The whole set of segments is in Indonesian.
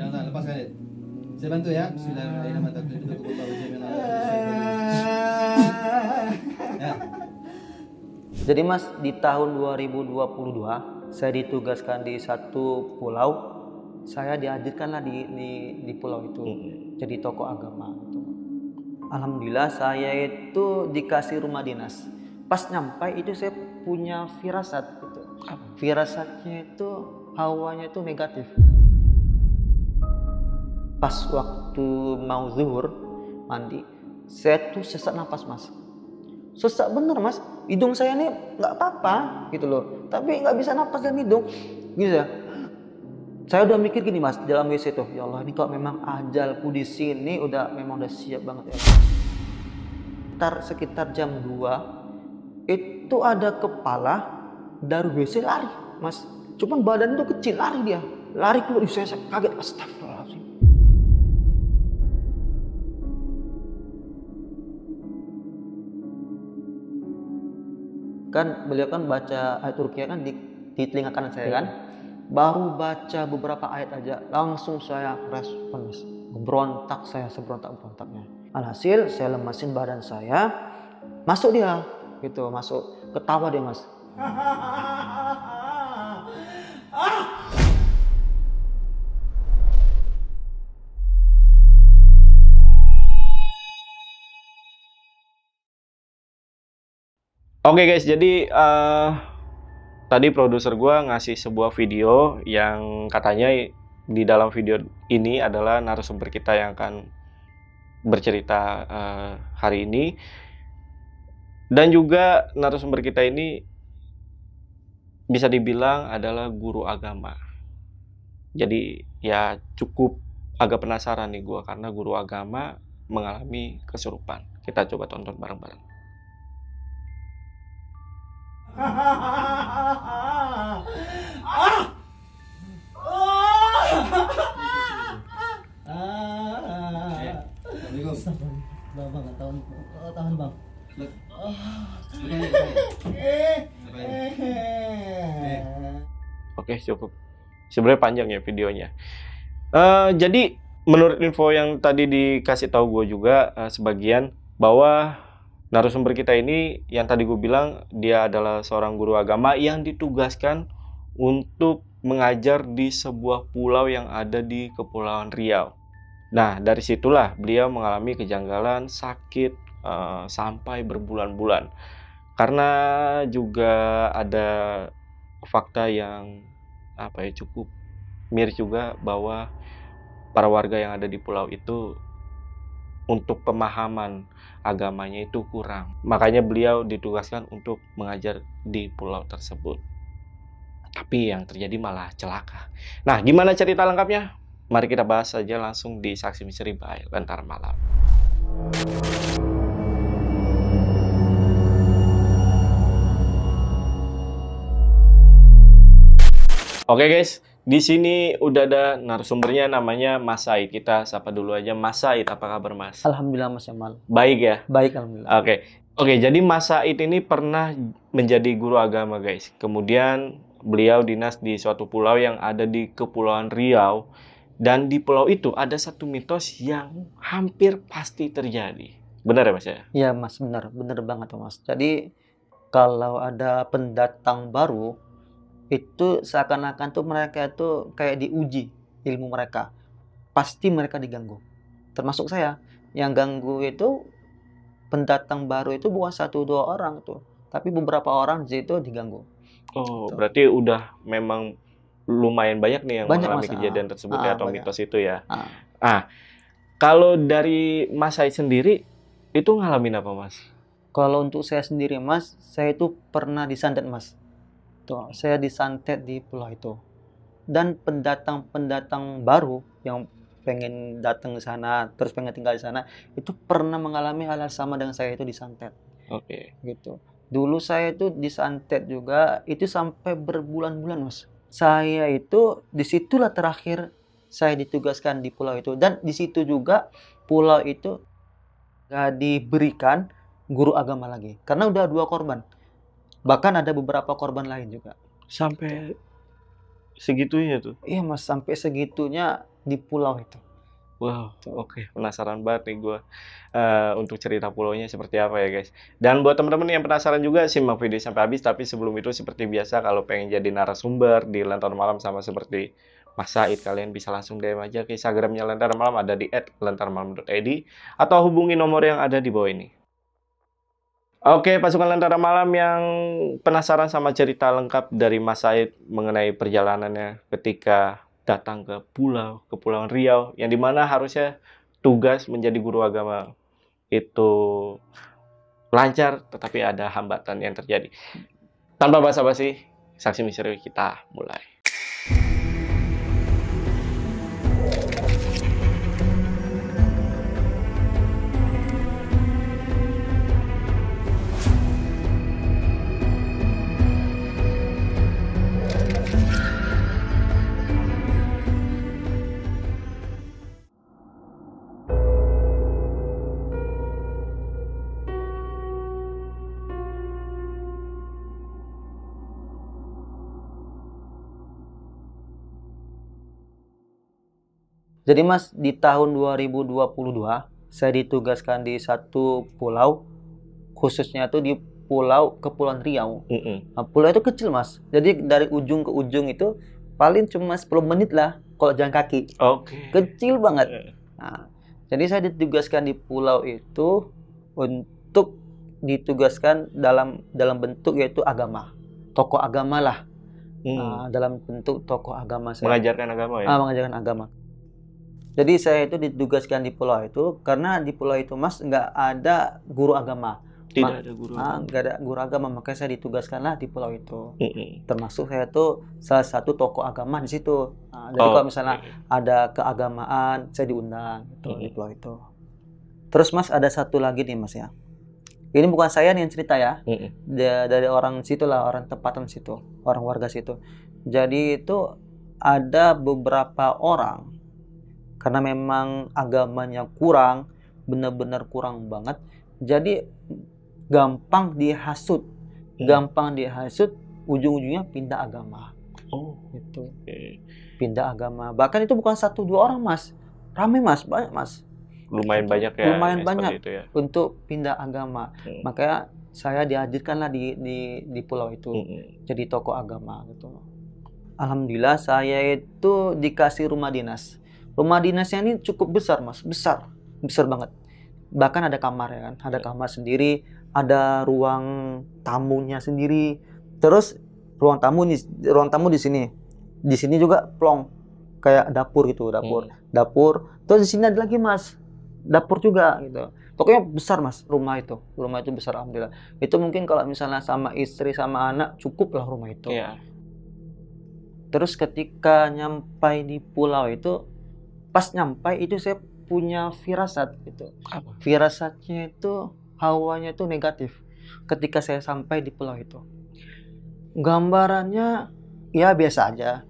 Jangan lepaskan ya. Saya bantu ya. Bismillahirrahmanirrahim. Ya. Jadi Mas, di tahun 2022 saya ditugaskan di satu pulau. Saya dihadirkanlah di pulau itu jadi tokoh agama gitu. Alhamdulillah saya itu dikasih rumah dinas. Pas nyampe itu saya punya firasat gitu. Firasatnya itu hawanya itu negatif. Pas waktu mau zuhur mandi, saya tuh sesak napas Mas. Sesak bener Mas. Hidung saya ini nggak apa-apa gitu loh. Tapi nggak bisa napas dalam hidung. Gitu ya. Saya udah mikir gini Mas, dalam WC tuh, ya Allah ini kalau memang ajalku di sini memang udah siap banget ya. Sekitar jam 2 itu ada kepala dari WC lari Mas. Cuman badan tuh kecil, lari dia. Lari keluar, saya kaget, astagfirullahaladzim. Kan beliau kan baca ayat Ruqyah kan di telinga kanan saya kan. Baru baca beberapa ayat aja langsung saya respon Mas. Berontak saya seberontak-berontaknya. Alhasil saya lemasin badan saya, masuk dia gitu, masuk, ketawa dia Mas. Oke guys, jadi tadi produser gue ngasih sebuah video yang katanya di dalam video ini adalah narasumber kita yang akan bercerita hari ini. Dan juga narasumber kita ini bisa dibilang adalah guru agama. Jadi ya cukup agak penasaran nih gue karena guru agama mengalami kesurupan. Kita coba tonton bareng-bareng. Bang, tahan bang. Oke, cukup. Sebenarnya panjang ya videonya. Jadi menurut info yang tadi dikasih tahu gue juga sebagian bahwa narasumber kita ini yang tadi gue bilang dia adalah seorang guru agama yang ditugaskan untuk mengajar di sebuah pulau yang ada di Kepulauan Riau. Nah, dari situlah beliau mengalami kejanggalan, sakit sampai berbulan-bulan. Karena juga ada fakta yang cukup miris juga bahwa para warga yang ada di pulau itu untuk pemahaman agamanya itu kurang. Makanya beliau ditugaskan untuk mengajar di pulau tersebut. Tapi yang terjadi malah celaka. Nah, gimana cerita lengkapnya? Mari kita bahas saja langsung di Saksi Misteri by Lentera Malam. Oke guys, di sini udah ada narasumbernya namanya Mas Said. Kita sapa dulu aja. Mas Said, apa kabar Mas? Alhamdulillah Mas Jamal. Baik ya? Baik alhamdulillah. Oke, jadi Mas Said ini pernah menjadi guru agama guys. Kemudian beliau dinas di suatu pulau yang ada di Kepulauan Riau. Dan di pulau itu ada satu mitos yang hampir pasti terjadi. Benar ya Mas ya? Iya Mas, benar banget Mas. Jadi kalau ada pendatang baru itu seakan-akan tuh mereka itu kayak diuji ilmu mereka. Pasti mereka diganggu. Termasuk saya. Yang ganggu itu pendatang baru itu bukan 1-2 orang tuh, tapi beberapa orang di situ diganggu. Oh, berarti udah memang lumayan banyak nih yang mengalami kejadian tersebut atau mitos itu ya. Kalau dari Mas Said sendiri itu ngalamin apa Mas? Kalau untuk saya sendiri Mas, saya itu pernah disantet Mas. Tuh, saya disantet di pulau itu. Dan pendatang baru yang pengen datang ke sana, terus pengen tinggal di sana, itu pernah mengalami hal sama dengan saya itu disantet. Oke. Gitu. Dulu saya itu disantet juga, itu sampai berbulan-bulan Mas. Saya itu disitulah terakhir saya ditugaskan di pulau itu. Dan di situ juga pulau itu gak diberikan guru agama lagi. Karena udah 2 korban. Bahkan ada beberapa korban lain juga. Sampai segitunya tuh. Iya Mas, sampai segitunya di pulau itu. Wow, oke, penasaran banget nih gue untuk cerita pulaunya seperti apa ya guys. Dan buat teman-teman yang penasaran juga simak video sampai habis. Tapi sebelum itu seperti biasa kalau pengen jadi narasumber di Lentera Malam sama seperti Mas Said, kalian bisa langsung DM aja ke Instagramnya Lentera Malam, ada di @lenteramalam.id atau hubungi nomor yang ada di bawah ini. Oke, pasukan Lentera Malam yang penasaran sama cerita lengkap dari Mas Said mengenai perjalanannya ketika datang ke Kepulauan Riau, yang dimana harusnya tugas menjadi guru agama itu lancar, tetapi ada hambatan yang terjadi. Tanpa basa-basi, saksi misteri kita mulai. Jadi Mas, di tahun 2022 saya ditugaskan di satu pulau, khususnya tuh di Kepulauan Riau. Nah, pulau itu kecil Mas, jadi dari ujung ke ujung itu paling cuma 10 menit lah kalau jalan kaki. Oke. Kecil banget. Nah, jadi saya ditugaskan di pulau itu untuk ditugaskan dalam bentuk yaitu agama, tokoh agama lah. Dalam bentuk tokoh agama saya. Mengajarkan agama ya? Mengajarkan agama. Jadi saya itu ditugaskan di pulau itu karena di pulau itu Mas nggak ada guru agama. Tidak ada guru. Nggak ada guru agama, makanya saya ditugaskanlah di pulau itu. Termasuk saya tuh salah satu tokoh agama di situ. Jadi kalau misalnya ada keagamaan, saya diundang gitu di pulau itu. Terus Mas ada satu lagi nih Mas ya. Ini bukan saya nih yang cerita ya. Dari orang situ lah, orang tempatan situ, orang warga situ. Jadi itu ada beberapa orang, karena memang agamanya kurang, benar-benar kurang banget, jadi gampang dihasut, ujung-ujungnya pindah agama. Gitu. Pindah agama. Bahkan itu bukan 1-2 orang Mas, ramai Mas, banyak Mas. Lumayan banyak ya. Lumayan banyak itu ya. untuk pindah agama. Makanya saya dihadirkanlah di pulau itu, jadi tokoh agama gitu. Alhamdulillah saya itu dikasih rumah dinas. Rumah dinasnya ini cukup besar Mas, besar banget. Bahkan ada kamar ya kan, ada kamar sendiri, ada ruang tamunya sendiri. Terus ruang tamu di sini. Di sini juga plong, kayak dapur gitu, dapur. Terus di sini ada lagi Mas, dapur juga gitu. Pokoknya besar Mas rumah itu besar alhamdulillah. Itu mungkin kalau misalnya sama istri sama anak cukup lah rumah itu. Terus ketika nyampai di pulau itu, pas nyampai itu saya punya firasat gitu. Firasatnya itu hawanya itu negatif ketika saya sampai di pulau itu. Gambarannya ya biasa aja.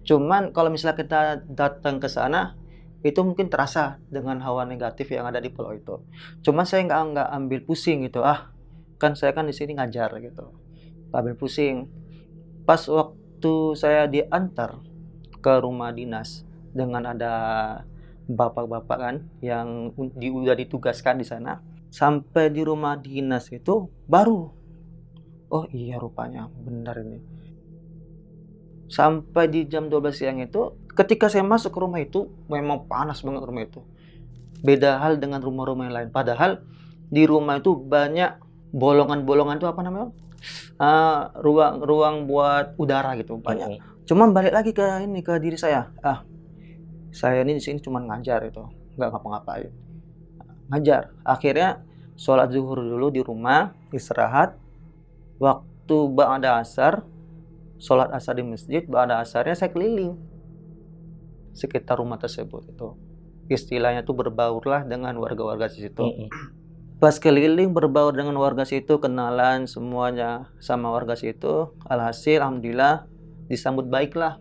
Cuman kalau misalnya kita datang ke sana itu mungkin terasa dengan hawa negatif yang ada di pulau itu. Cuman saya nggak ambil pusing gitu. Kan saya kan di sini ngajar gitu. Nggak ambil pusing. Pas waktu saya diantar ke rumah dinas dengan ada bapak-bapak kan yang udah ditugaskan di sana, sampai di rumah dinas itu baru, oh iya rupanya benar ini. Sampai di jam 12 siang itu, ketika saya masuk ke rumah itu memang panas banget rumah itu. Beda hal dengan rumah-rumah yang lain. Padahal di rumah itu banyak bolongan-bolongan itu apa namanya? Ruang buat udara gitu banyak. Cuma balik lagi ke diri saya. Saya ini di sini cuma ngajar itu, nggak ngapa-ngapain. Ngajar. Akhirnya sholat zuhur dulu di rumah, istirahat. Waktu ba'da asar, sholat asar di masjid, ba'da asarnya saya keliling sekitar rumah tersebut itu. Istilahnya tuh berbaurlah dengan warga-warga di situ. Pas keliling berbaur dengan warga situ, kenalan semuanya sama warga situ. Alhasil alhamdulillah disambut baiklah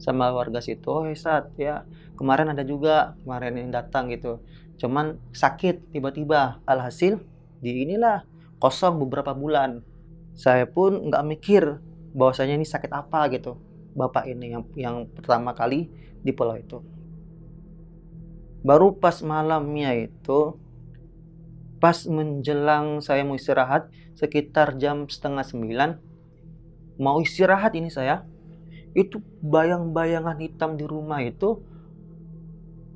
sama warga situ. Oh Sat, ya kemarin ada juga yang datang gitu, cuman sakit tiba-tiba. Alhasil inilah kosong beberapa bulan. Saya pun nggak mikir bahwasanya ini sakit apa gitu. bapak ini yang pertama kali di pulau itu. Baru pas malamnya itu, pas menjelang saya mau istirahat, sekitar jam setengah 9, mau istirahat ini saya, itu bayang-bayangan hitam di rumah itu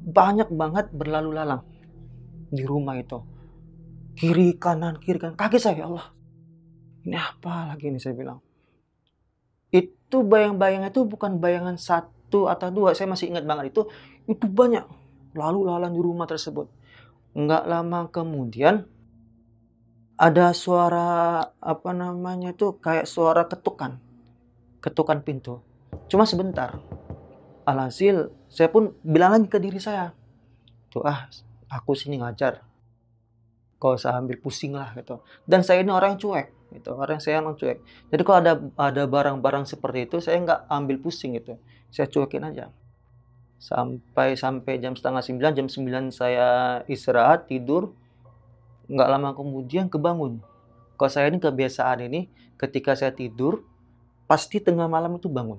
banyak banget berlalu lalang di rumah itu. Kiri kanan, kaget saya, ya Allah. Ini apa lagi ini saya bilang. Itu bayang-bayangan itu bukan bayangan satu atau dua, saya masih ingat banget itu banyak lalu lalang di rumah tersebut. Nggak lama kemudian ada suara apa namanya itu kayak suara ketukan pintu. Cuma sebentar. Alhasil saya pun bilang lagi ke diri saya, tuh aku sini ngajar, kau usah ambil pusing lah gitu. Dan saya ini orang yang cuek, gitu. Saya orang cuek. Jadi kalau ada barang-barang seperti itu, saya nggak ambil pusing gitu. Saya cuekin aja. Sampai jam setengah 9, jam 9 saya istirahat, tidur. Nggak lama kemudian kebangun. Kalau saya ini kebiasaan ini, ketika saya tidur, pasti tengah malam itu bangun.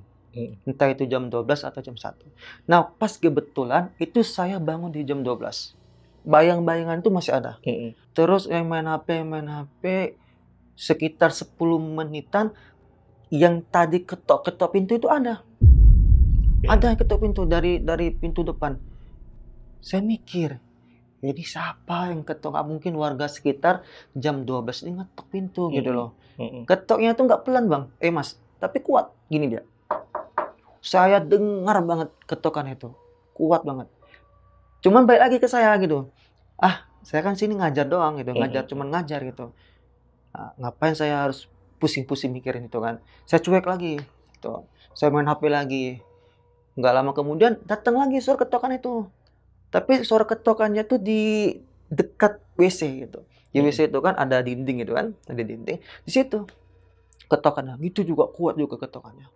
Entah itu jam 12 atau jam 1. Nah, pas kebetulan itu saya bangun di jam 12. Bayang-bayangan itu masih ada. Terus main HP, sekitar 10 menitan, yang tadi ketok-ketok pintu itu ada. Ada yang ketok pintu dari pintu depan. Saya mikir, jadi siapa yang ketok? Mungkin warga sekitar jam 12 ini ngetok pintu gitu loh. Ketoknya itu nggak pelan bang, mas, tapi kuat. Gini dia. Saya dengar banget ketokan itu. Kuat banget. Cuman balik lagi ke saya gitu. Saya kan sini ngajar doang gitu. Cuman ngajar gitu. Nah, ngapain saya harus pusing-pusing mikirin itu kan. Saya cuek lagi. Gitu. Saya main HP lagi. Nggak lama kemudian datang lagi suara ketokan itu. Tapi suara ketokannya tuh di dekat WC gitu. Di WC itu kan ada dinding gitu kan. Ada dinding. Di situ ketokannya. Gitu juga kuat juga ketokannya.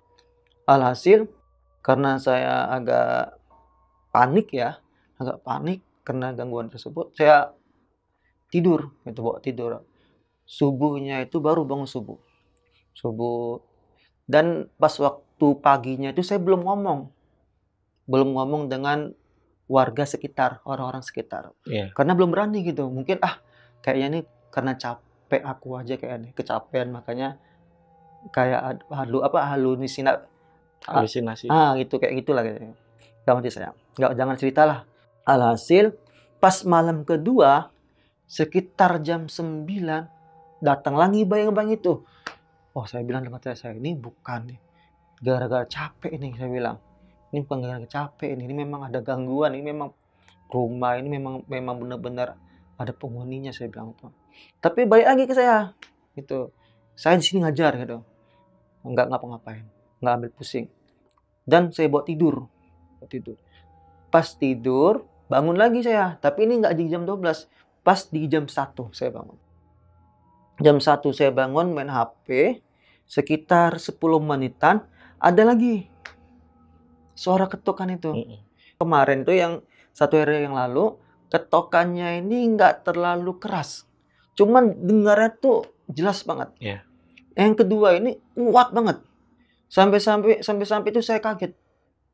Alhasil karena saya agak panik karena gangguan tersebut, saya tidur, bawa tidur. Subuhnya itu baru bangun subuh. Dan pas waktu paginya itu saya belum ngomong dengan warga sekitar, orang-orang sekitar. Karena belum berani gitu. Mungkin kayaknya ini karena capek aku aja kayaknya, kecapean makanya kayak halusinasi. Gitu kayak gitulah gitu. Gak ngerti saya. Jangan ceritalah. Alhasil pas malam kedua sekitar jam 9 datang lagi bayang-bayang itu. Saya bilang dengan saya ini bukan nih gara-gara capek ini, saya bilang. Ini bukan gara-gara capek ini memang ada gangguan, ini memang rumah ini memang benar-benar ada penghuninya, saya bilang tuh. Tapi balik lagi ke saya. Gitu. Saya di sini ngajar gitu. Enggak ngapa-ngapain. Nggak ambil pusing. Dan saya bawa tidur. Pas tidur, bangun lagi saya. Tapi ini nggak di jam 12. Pas di jam 1 saya bangun. Jam 1 saya bangun main HP. Sekitar 10 menitan. Ada lagi suara ketokan itu. Kemarin tuh yang 1 hari yang lalu, ketokannya ini nggak terlalu keras. Cuman dengarnya tuh jelas banget. Yang kedua ini kuat banget. Sampai itu saya kaget.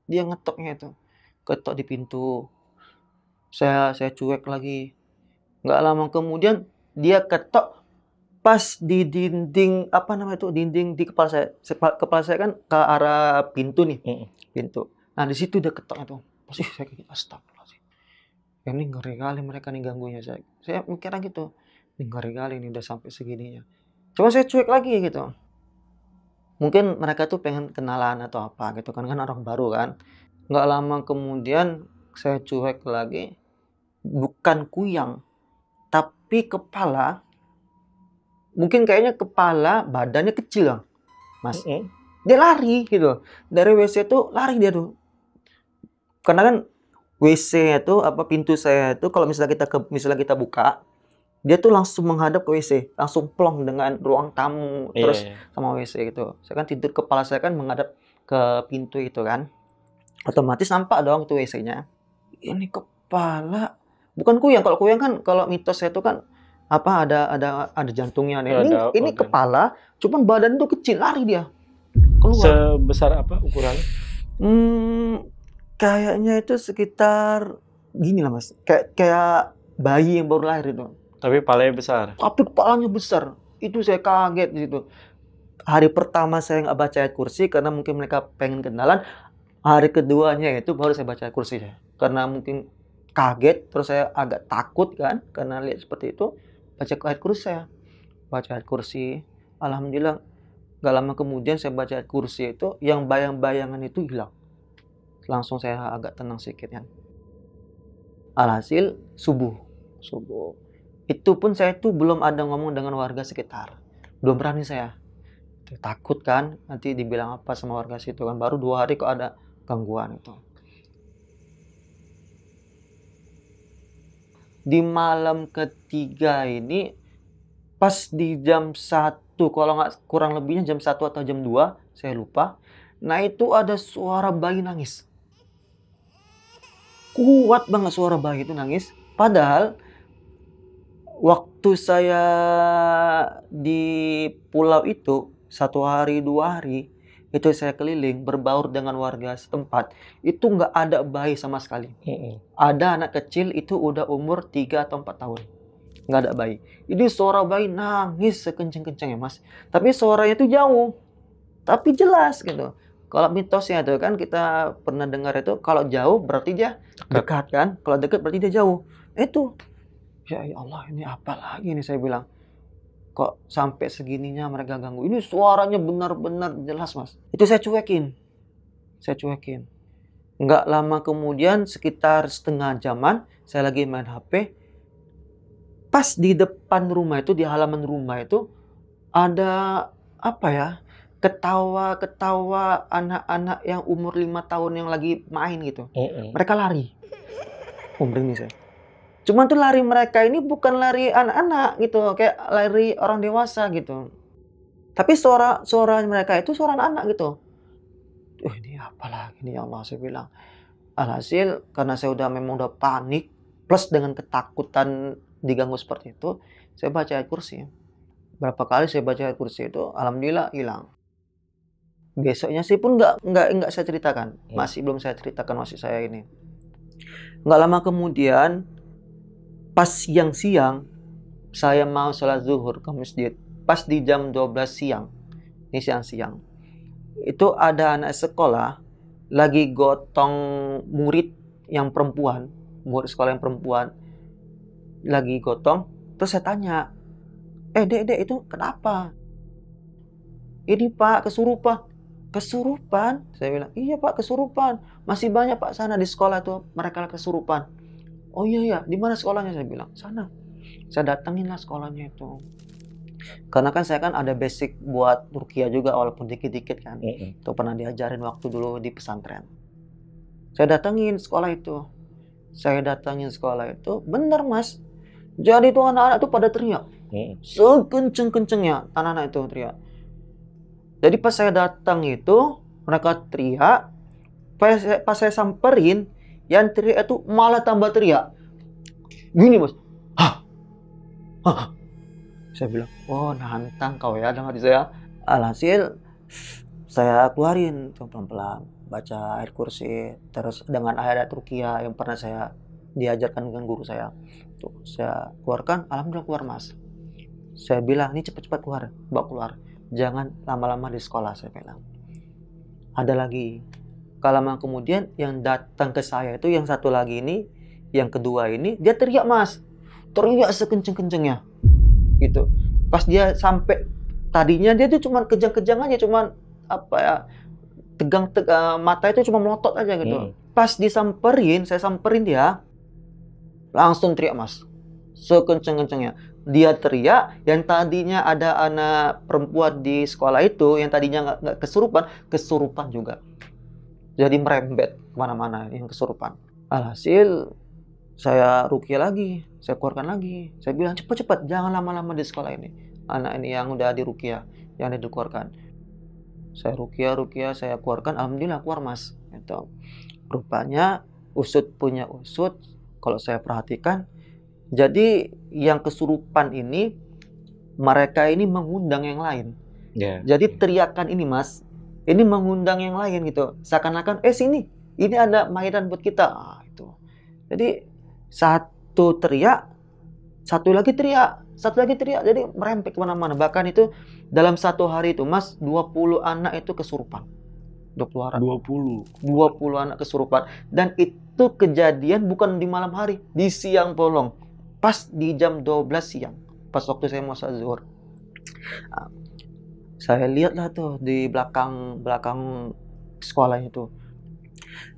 Dia ngetoknya itu. Ketok di pintu. Saya cuek lagi. Nggak lama kemudian dia ketok pas di dinding dinding di kepala saya. Kepala saya kan ke arah pintu nih. Pintu. Nah, di situ dia ketoknya tuh. Saya kaget, astagfirullahaladzim. Ini ngeri kali mereka nih ganggunya saya. Saya mikirnya gitu. Ini ngeri kali nih udah sampai segininya. Cuma saya cuek lagi gitu. Mungkin mereka tuh pengen kenalan atau apa gitu kan orang baru kan. Nggak lama kemudian saya cuek lagi. Bukan kuyang, tapi kepala. Mungkin kayaknya kepala, badannya kecil lah, mas. Dia lari gitu. Dari WC tuh lari dia tuh. Karena kan WC itu pintu saya itu kalau misalnya kita buka, dia tuh langsung menghadap ke WC, langsung plong dengan ruang tamu terus sama WC gitu. Saya kan tidur, kepala saya kan menghadap ke pintu itu kan. Otomatis nampak dong tuh WC-nya. Ini kepala bukan kuyang. Kalau kuyang kan kalau mitos saya itu kan ada jantungnya nih. Ini kepala, cuman badan tuh kecil, lari dia. keluar. Sebesar apa ukurannya? Kayaknya itu sekitar gini lah Mas, kayak bayi yang baru lahir itu. Tapi kepalanya besar. Tapi kepalanya besar. Itu saya kaget di situ. Hari pertama saya nggak baca ayat kursi karena mungkin mereka pengen kenalan. Hari keduanya itu baru saya baca ayat kursi ya. Karena mungkin kaget, terus saya agak takut kan karena lihat seperti itu. Baca ayat kursi saya. Baca ayat kursi. Alhamdulillah gak lama kemudian saya baca ayat kursi itu, yang bayang-bayangan itu hilang. Langsung saya agak tenang sedikit kan. Alhasil subuh. Itu pun saya tuh belum ada ngomong dengan warga sekitar. Belum berani saya. Takut kan nanti dibilang apa sama warga situ kan. Baru 2 hari kok ada gangguan itu. Di malam ketiga ini pas di jam 1, kalau nggak kurang lebihnya jam 1 atau jam 2, saya lupa. Nah itu ada suara bayi nangis. Kuat banget suara bayi itu nangis. Padahal waktu saya di pulau itu 1 hari 2 hari itu saya keliling berbaur dengan warga setempat, itu nggak ada bayi sama sekali. Ada anak kecil itu udah umur 3 atau 4 tahun, nggak ada bayi. Ini suara bayi nangis sekenceng-kencengnya Mas, tapi suaranya itu jauh tapi jelas gitu. Kalau mitosnya itu kan kita pernah dengar itu, kalau jauh berarti dia dekat kan, kalau dekat berarti dia jauh. Itu ya Allah, ini apa lagi nih saya bilang. Kok sampai segininya mereka ganggu. Ini suaranya benar-benar jelas Mas. Itu saya cuekin. Nggak lama kemudian, sekitar setengah jaman, saya lagi main HP. Pas di depan rumah itu, di halaman rumah itu, ada apa ya, ketawa anak-anak yang umur 5 tahun yang lagi main gitu. Mereka lari. Merinding saya. Cuman tuh lari mereka ini bukan lari anak-anak gitu, kayak lari orang dewasa gitu. Tapi suara mereka itu suara anak-anak gitu. Ini apa lagi nih ya Allah, saya bilang. Alhasil karena saya memang udah panik, plus dengan ketakutan diganggu seperti itu, saya baca ayat kursi. Berapa kali saya baca ayat kursi itu, alhamdulillah hilang. Besoknya sih pun nggak saya ceritakan, masih belum saya ceritakan masih saya ini. Nggak lama kemudian, pas siang-siang, saya mau sholat zuhur ke masjid. Pas di jam 12 siang, ini siang-siang, itu ada anak sekolah lagi gotong murid yang perempuan, murid sekolah yang perempuan, lagi gotong. Terus saya tanya, dek itu kenapa? Ini Pak, kesurupan? Saya bilang, iya Pak, kesurupan. Masih banyak Pak sana di sekolah tuh, mereka kesurupan. Oh iya, di mana sekolahnya? Saya bilang, sana. Saya datangin lah sekolahnya itu. Karena kan saya kan ada basic buat ruqyah juga, walaupun dikit-dikit kan. Itu pernah diajarin waktu dulu di pesantren. Saya datangin sekolah itu. Bener Mas. Jadi tuh anak-anak tuh pada teriak. Sekenceng-kencengnya anak-anak itu teriak. Jadi pas saya datang itu, mereka teriak. Pas saya samperin, yang teriak itu malah tambah teriak. Gini Mas. Hah. Saya bilang, oh nantang kau ya dalam hati saya. Alhasil saya keluarin tuh pelan-pelan, baca ayat kursi, terus dengan ayat ruqyah yang pernah saya diajarkan dengan guru saya. Tuh saya keluarkan, alhamdulillah keluar Mas. Saya bilang, ini cepat-cepat keluar, bawa keluar. Jangan lama-lama di sekolah, saya bilang. Ada lagi. Kalau lama kemudian yang datang ke saya itu yang satu lagi ini, yang kedua ini, dia teriak Mas. Teriak sekenceng-kencengnya. Gitu. Pas dia sampai, tadinya dia tuh cuma kejang-kejang aja, cuma apa ya, tegang mata itu cuma melotot aja gitu. Pas saya samperin dia, langsung teriak Mas. Sekenceng-kencengnya. Dia teriak, yang tadinya ada anak perempuan di sekolah itu, yang tadinya nggak kesurupan juga. Jadi merembet kemana-mana yang kesurupan. Alhasil saya ruqyah lagi, saya keluarkan lagi. Saya bilang cepat-cepat, jangan lama-lama di sekolah ini. Anak ini yang udah di ruqyah, yang dikeluarkan. Saya ruqyah, saya keluarkan. Alhamdulillah keluar Mas. Itu. Rupanya usut punya usut. Kalau saya perhatikan, jadi yang kesurupan ini mereka ini mengundang yang lain. Jadi teriakan ini Mas, ini mengundang yang lain gitu. Seakan-akan, sini, ini ada mainan buat kita. Itu. Jadi satu teriak, satu lagi teriak, satu lagi teriak. Jadi merempet kemana-mana. Bahkan itu dalam satu hari itu, Mas, 20 anak itu kesurupan. 20 anak. 20 anak kesurupan. Dan itu kejadian bukan di malam hari, di siang bolong. Pas di jam 12 siang. Pas waktu saya mau sholat zuhur. Saya lihatlah tuh di belakang sekolah itu.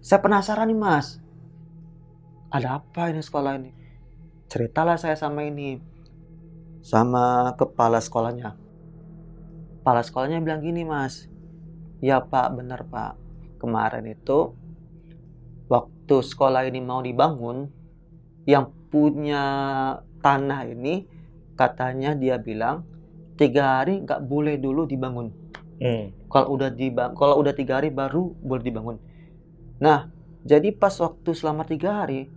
Saya penasaran nih, Mas. Ada apa ini sekolah ini? Ceritalah saya sama kepala sekolahnya. Kepala sekolahnya bilang gini, Mas. Ya Pak, benar Pak. Kemarin itu waktu sekolah ini mau dibangun, yang punya tanah ini katanya dia bilang 3 hari nggak boleh dulu dibangun. Kalau udah 3 hari baru boleh dibangun. Nah, jadi pas waktu selama 3 hari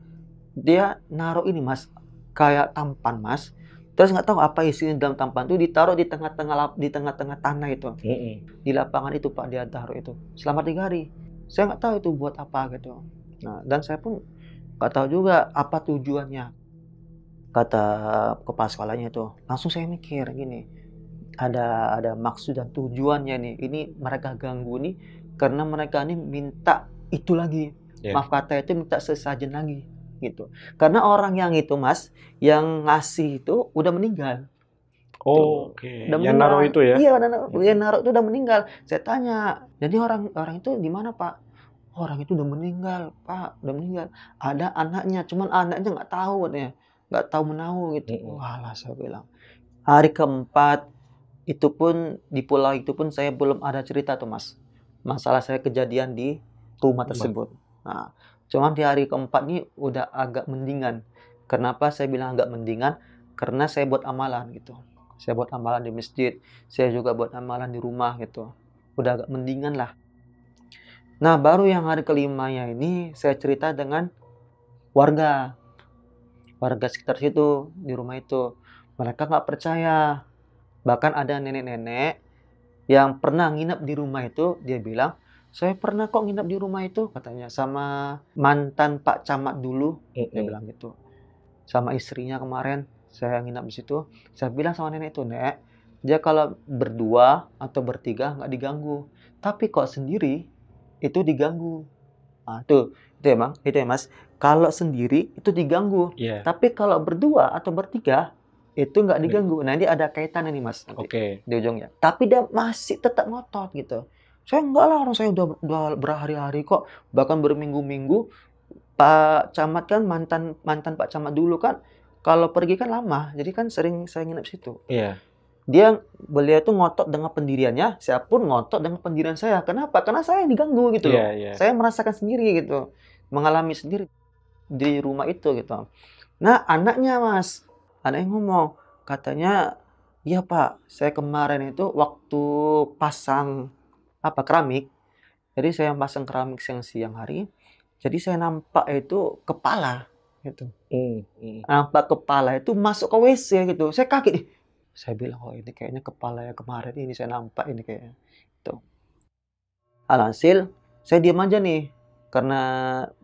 dia naruh ini, Mas, kayak tampan, Mas. Terus nggak tahu apa isinya dalam tampan itu, ditaruh di tengah-tengah tanah itu. Di lapangan itu Pak dia taruh itu selama 3 hari. Saya nggak tahu itu buat apa gitu. Nah, dan saya pun nggak tahu juga apa tujuannya. Kata kepala sekolahnya itu. Langsung saya mikir gini, ada maksud dan tujuannya nih. Ini mereka ganggu nih karena mereka ini minta itu lagi. Maaf kata itu minta sesajen lagi gitu. Karena orang yang itu, Mas, yang ngasih itu udah meninggal. Oke. Yang naruh itu ya? Iya, yang naruh itu udah meninggal. Saya tanya, jadi orang itu di mana Pak? Orang itu udah meninggal Pak, udah meninggal. Ada anaknya, cuman anaknya nggak tahu katanya, nggak tahu menahu gitu. Walah, saya bilang. Hari keempat itu pun di pulau itu pun saya belum ada cerita tuh, Mas. Masalah saya kejadian di rumah tersebut. Nah, cuman di hari keempat ini udah agak mendingan. Kenapa saya bilang agak mendingan? Karena saya buat amalan gitu. Saya buat amalan di masjid. Saya juga buat amalan di rumah gitu. Udah agak mendingan lah. Nah, baru yang hari kelimanya ini saya cerita dengan warga sekitar situ, di rumah itu. Mereka nggak percaya. Bahkan ada nenek-nenek yang pernah nginep di rumah itu, dia bilang, saya pernah kok nginep di rumah itu, katanya, sama mantan Pak Camat dulu, dia bilang gitu. Sama istrinya kemarin, saya nginep di situ. Saya bilang sama nenek itu, Nek, dia kalau berdua atau bertiga nggak diganggu. Tapi kok sendiri, itu diganggu. Nah, itu ya Mas. Kalau sendiri, itu diganggu. Tapi kalau berdua atau bertiga, itu nggak diganggu. Nah, ini ada kaitannya nih, Mas. Di ujungnya. Tapi dia masih tetap ngotot gitu. Saya enggak lah, orang saya udah berhari-hari kok, bahkan berminggu-minggu. Pak Camat kan mantan Pak Camat dulu kan, kalau pergi kan lama, jadi kan sering saya nginep situ. Beliau itu ngotot dengan pendiriannya, saya pun ngotot dengan pendirian saya. Kenapa? Karena saya yang diganggu gitu loh. Saya merasakan sendiri gitu, mengalami sendiri di rumah itu gitu. Nah, anaknya Mas, anaknya ngomong, katanya, iya Pak, saya kemarin itu waktu pasang keramik, jadi saya pasang keramik siang hari, jadi saya nampak itu kepala gitu. Nampak kepala itu masuk ke WC gitu. Saya kaget. Saya bilang, oh ini kayaknya kepala yang kemarin ini saya nampak ini kayaknya. Tuh. Alhasil, saya diam aja nih. Karena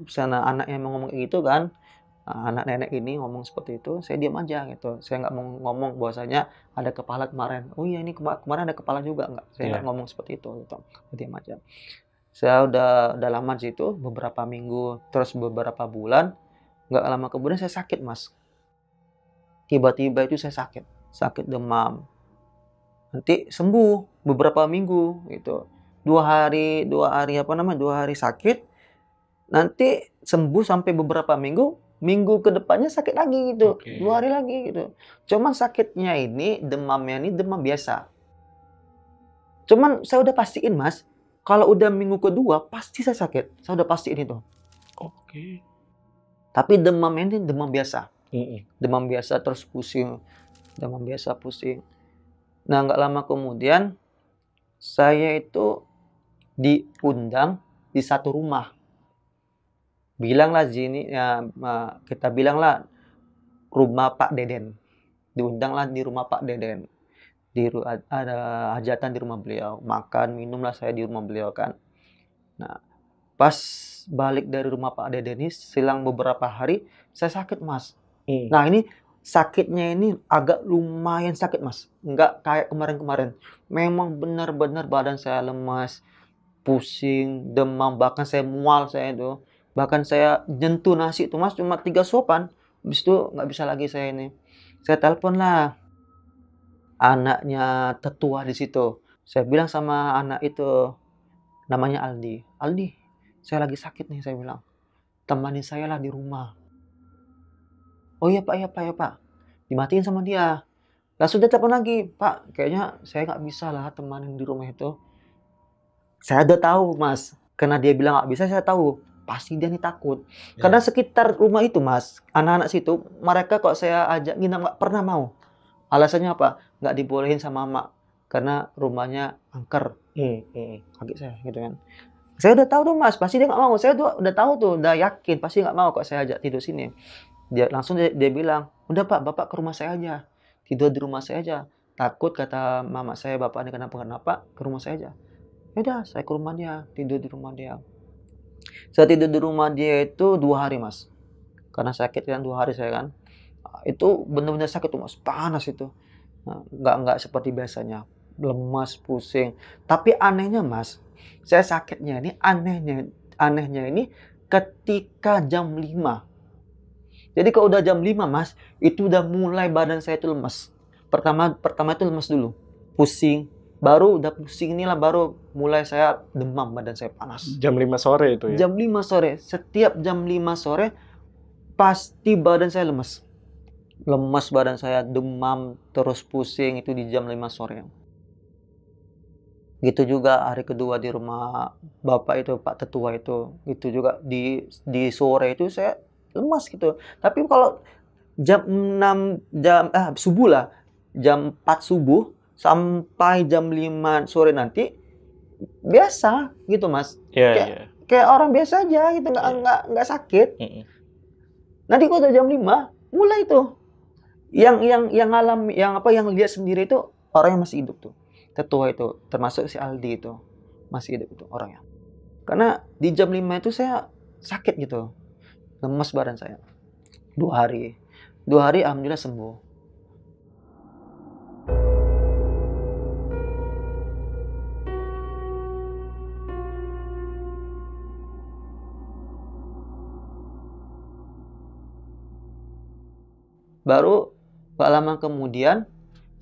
sana anaknya mau ngomong kayak gitu kan. Anak nenek ini ngomong seperti itu, saya diam aja gitu. Saya nggak mau ngomong bahwasanya ada kepala kemarin. Oh iya, ini kemarin ada kepala juga nggak? Saya nggak ngomong seperti itu gitu. Saya diam aja. Saya udah lama di situ, beberapa minggu, terus beberapa bulan. Nggak lama kemudian saya sakit, Mas. Tiba-tiba itu saya sakit demam. Nanti sembuh beberapa minggu gitu. 2 hari sakit, nanti sembuh sampai beberapa minggu ke depannya sakit lagi gitu. 2 hari lagi gitu. Cuman sakitnya ini, demamnya ini demam biasa. Cuman saya udah pastiin, Mas, kalau udah minggu kedua pasti saya sakit. Saya udah pastiin itu. Tapi demamnya ini demam biasa. Demam biasa terus pusing. Nah, nggak lama kemudian saya itu diundang di satu rumah. Kita bilanglah rumah Pak Deden. Diundanglah di rumah Pak Deden. ada hajatan di rumah beliau, makan minumlah saya di rumah beliau kan. Nah, pas balik dari rumah Pak Dede ini selang beberapa hari saya sakit Mas. Nah ini sakitnya ini agak lumayan sakit Mas, nggak kayak kemarin-kemarin. Memang benar-benar badan saya lemas, pusing, demam, bahkan saya mual saya itu. Bahkan saya nyentuh nasi itu Mas cuma 3 suapan, habis itu nggak bisa lagi saya ini. Saya telepon lah anaknya tetua di situ. Saya bilang sama anak itu, namanya Aldi. Aldi, saya lagi sakit nih, saya bilang. Temani saya lah di rumah. Oh iya Pak, iya Pak, iya Pak. Dimatiin sama dia. Langsung dia telepon lagi, Pak, kayaknya saya nggak bisa lah temanin di rumah itu. Saya udah tahu Mas, karena dia bilang nggak bisa, saya tahu. Pasti dia nih takut. Karena sekitar rumah itu Mas, anak-anak situ, mereka kok saya ajak nginap nggak pernah mau. Alasannya apa? Nggak dibolehin sama mak. Karena rumahnya angker. Kaget saya gitu kan. Saya udah tahu tuh Mas, pasti dia nggak mau. Saya udah tahu tuh, udah yakin pasti nggak mau kok saya ajak tidur sini. Dia langsung dia bilang, udah Pak, Bapak ke rumah saya aja. Tidur di rumah saya aja. Takut kata mama saya, Bapak ini kenapa-kenapa, ke rumah saya aja. Yaudah, saya ke rumah dia, tidur di rumah dia. Saya tidur di rumah dia itu 2 hari Mas. Karena sakit kan 2 hari saya kan. Itu benar-benar sakit tuh Mas, panas itu. Nah, nggak seperti biasanya, lemas, pusing. Tapi anehnya Mas, saya sakitnya ini anehnya ini ketika jam 5. Jadi kalau udah jam 5 Mas, itu udah mulai badan saya itu lemas. Pertama itu lemas dulu, pusing. Baru udah pusing inilah baru mulai saya demam, badan saya panas. Jam 5 sore itu ya? Jam 5 sore, setiap jam 5 sore pasti badan saya lemas. Lemas badan saya, demam, terus pusing itu di jam 5 sore. Gitu juga hari kedua di rumah Bapak itu, Pak Tetua itu juga di sore itu saya lemas gitu. Tapi kalau jam 6 subuh lah, jam 4 subuh sampai jam 5 sore nanti biasa gitu Mas. Kayak orang biasa aja gitu, nggak sakit. Nanti kalau udah jam 5 mulai tuh yang lihat sendiri itu orang yang masih hidup tuh. Tetua itu, termasuk si Aldi itu masih hidup itu orangnya. Karena di jam 5 itu saya sakit gitu. Lemas badan saya. 2 hari. 2 hari alhamdulillah sembuh. Baru gak lama kemudian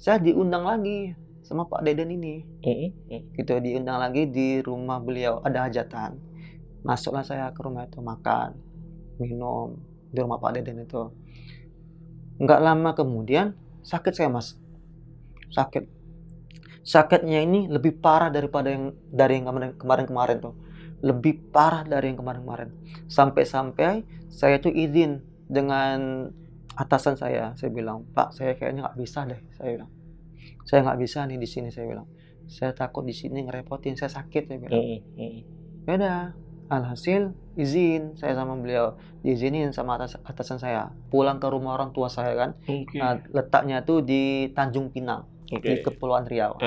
saya diundang lagi sama Pak Deden ini. Gitu, diundang lagi di rumah beliau, ada hajatan. Masuklah saya ke rumah itu, makan, minum di rumah Pak Deden itu. Nggak lama kemudian sakit saya Mas. Sakitnya ini lebih parah daripada dari yang kemarin-kemarin tuh. Lebih parah dari yang kemarin-kemarin. Sampai-sampai saya tuh izin dengan atasan saya bilang, Pak, saya kayaknya nggak bisa deh, saya bilang. Saya nggak bisa nih di sini, saya bilang. Saya takut di sini ngerepotin, saya sakit, saya bilang. Beda. Alhasil izin saya sama beliau, diizinin sama atasan saya pulang ke rumah orang tua saya kan. Nah, letaknya tuh di Tanjung Pinang, di Kepulauan Riau.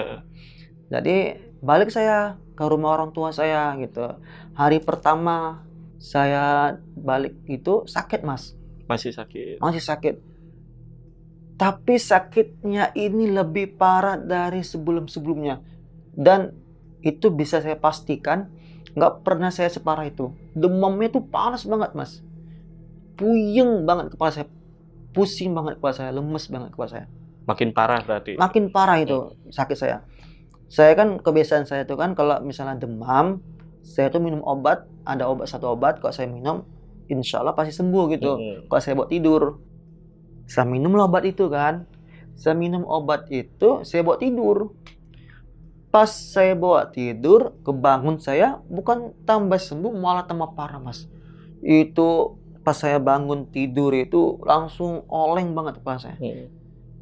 Jadi balik saya ke rumah orang tua saya gitu. Hari pertama saya balik itu sakit Mas. Masih sakit. Tapi sakitnya ini lebih parah dari sebelum-sebelumnya. Dan itu bisa saya pastikan nggak pernah saya separah itu. Demamnya tuh panas banget Mas. Puyeng banget kepala saya. Pusing banget kepala saya. Lemes banget kepala saya. Makin parah berarti? Makin parah itu sakit saya. Saya kan kebiasaan saya tuh kan kalau misalnya demam, saya tuh minum obat. Ada satu obat kalau saya minum, insya Allah pasti sembuh gitu. Kalau saya buat tidur, saya minum obat itu kan. Saya minum obat itu, saya buat tidur. Pas saya bawa tidur, kebangun saya bukan tambah sembuh, malah tambah parah Mas. Itu pas saya bangun tidur itu langsung oleng banget kepala saya.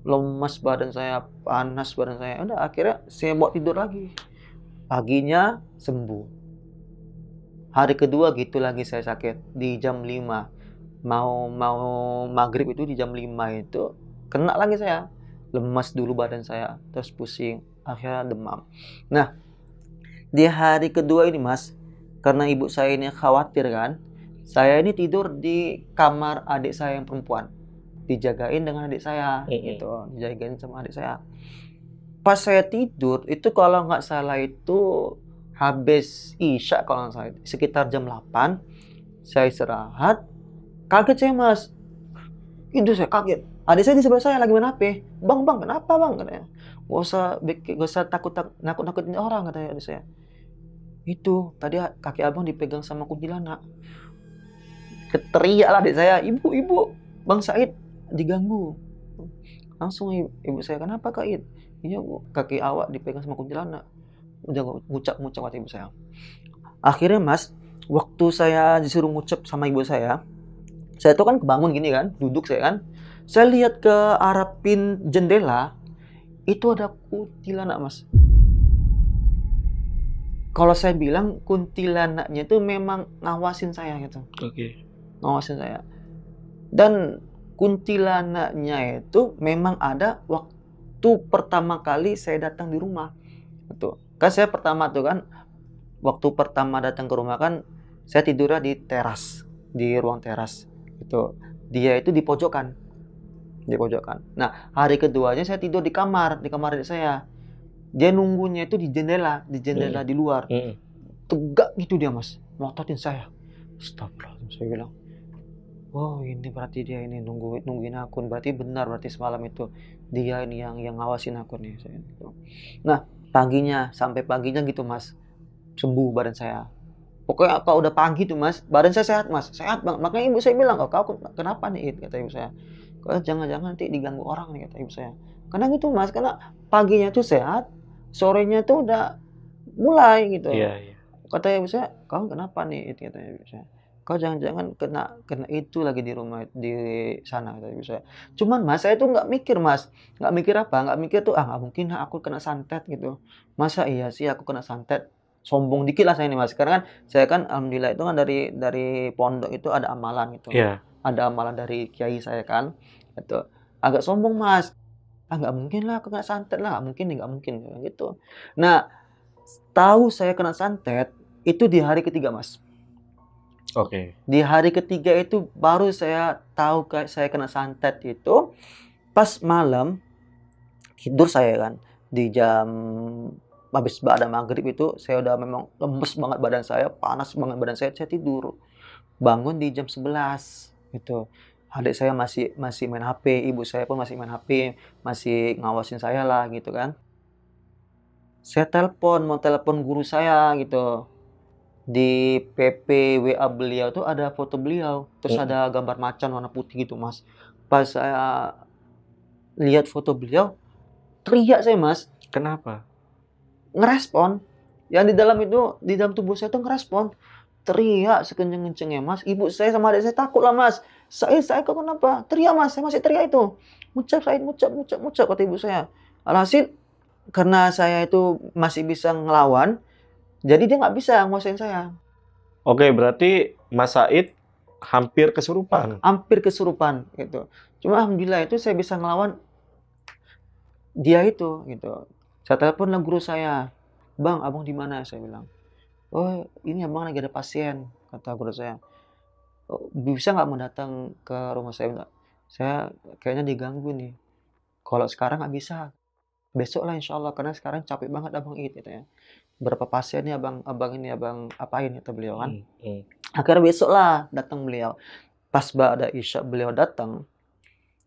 Lemas badan saya, panas badan saya. Udah akhirnya saya bawa tidur lagi. Paginya sembuh. Hari kedua gitu lagi saya sakit di jam 5. Mau maghrib itu di jam 5 itu kena lagi saya. lemas dulu badan saya, terus pusing, akhirnya demam. Nah, di hari kedua ini Mas, karena ibu saya ini khawatir kan, saya ini tidur di kamar adik saya yang perempuan, dijagain dengan adik saya, gitu, dijagain sama adik saya. Pas saya tidur, itu kalau nggak salah itu habis Isya kalau nggak salah, sekitar jam 8, saya istirahat, kaget saya Mas, itu saya kaget. Adik saya di sebelah saya lagi main HP. Bang, kenapa bang? Katanya. Gak usah nakut-nakutin orang, katanya adik saya. Itu, tadi kaki abang dipegang sama kuntilanak. Teriak lah adik saya, ibu, Bang Said diganggu. Langsung ibu saya, kenapa Kak Id? Iya bu, kaki awak dipegang sama kuntilanak. Udah ngucap kata ibu saya. Akhirnya Mas, waktu saya disuruh ngucap sama ibu saya tuh kan kebangun gini kan, duduk saya kan. Saya lihat ke arah jendela, itu ada kuntilanak Mas. Kalau saya bilang kuntilanaknya itu memang ngawasin saya gitu. Oke. Ngawasin saya. Dan kuntilanaknya itu memang ada waktu pertama kali saya datang di rumah. Gitu. Kan saya pertama tuh kan, waktu pertama datang ke rumah kan, saya tidurnya di teras, di ruang teras. Gitu. Dia itu di pojokan. Nah, hari keduanya saya tidur di kamar adik saya. Dia nunggunya itu di jendela di luar. Tegak gitu dia Mas, melototin saya. Astagfirullahaladzim, saya bilang, oh ini berarti dia ini nungguin aku, berarti benar, berarti semalam itu dia ini yang ngawasin aku nih. Nah, sampai paginya gitu Mas, sembuh badan saya. Pokoknya kalau udah pagi tuh Mas, badan saya sehat Mas, sehat banget. Makanya ibu saya bilang, oh kau kenapa nih, kata ibu saya. Kau jangan-jangan nanti diganggu orang nih, kata ibu saya. Karena gitu Mas, karena paginya tuh sehat, sorenya tuh udah mulai gitu. Iya. Kata ibu saya, kau kenapa nih, kata ibu saya. Kau jangan-jangan kena itu lagi di rumah di sana, kata ibu saya. Cuman Mas, saya tuh nggak mikir Mas, nggak mikir tuh nggak mungkin aku kena santet gitu. Masa iya sih aku kena santet? Sombong dikit lah saya ini Mas, karena kan saya kan alhamdulillah itu kan dari pondok itu ada amalan gitu. Iya. Ada amalan dari kiai saya kan, itu agak sombong Mas. Nggak mungkin lah aku kena santet lah, nggak mungkin gitu. Nah, tahu saya kena santet itu di hari ketiga Mas. Oke. Di hari ketiga itu baru saya tahu saya kena santet itu pas malam tidur saya kan, di jam habis ba'da maghrib itu saya udah memang lemes banget badan saya, panas banget badan saya tidur. Bangun di jam 11 gitu. Adik saya masih main HP, ibu saya pun masih main HP, masih ngawasin saya lah gitu kan. Saya mau telepon guru saya gitu. Di PP WA beliau tuh ada foto beliau, terus ada gambar macan warna putih gitu Mas. Pas saya lihat foto beliau, teriak saya Mas. Kenapa? Ngerespon. Yang di dalam tubuh saya tuh ngerespon. Teriak sekenceng-kencengnya Mas. Ibu saya sama adik saya takut lah Mas. Saya kok kenapa? Teriak Mas, saya masih teriak itu. Ngucap Said, ngucap kata ibu saya. Alhasil karena saya itu masih bisa ngelawan, jadi dia nggak bisa nguasain saya. Oke, berarti Mas Said hampir kesurupan. Hampir kesurupan gitu. Cuma alhamdulillah itu saya bisa ngelawan dia itu gitu. Saya telepon lah guru saya. Bang, abang di mana? Saya bilang. Oh, ini abang lagi ada pasien, kata guru saya. Oh, bisa nggak mau datang ke rumah saya? Saya kayaknya diganggu nih. Kalau sekarang nggak bisa. Besok lah insya Allah, karena sekarang capek banget abang itu ya. Berapa pasien nih abang ini abang apain, kata beliau kan. Akhirnya besok lah datang beliau. Pas ba'da Isya beliau datang,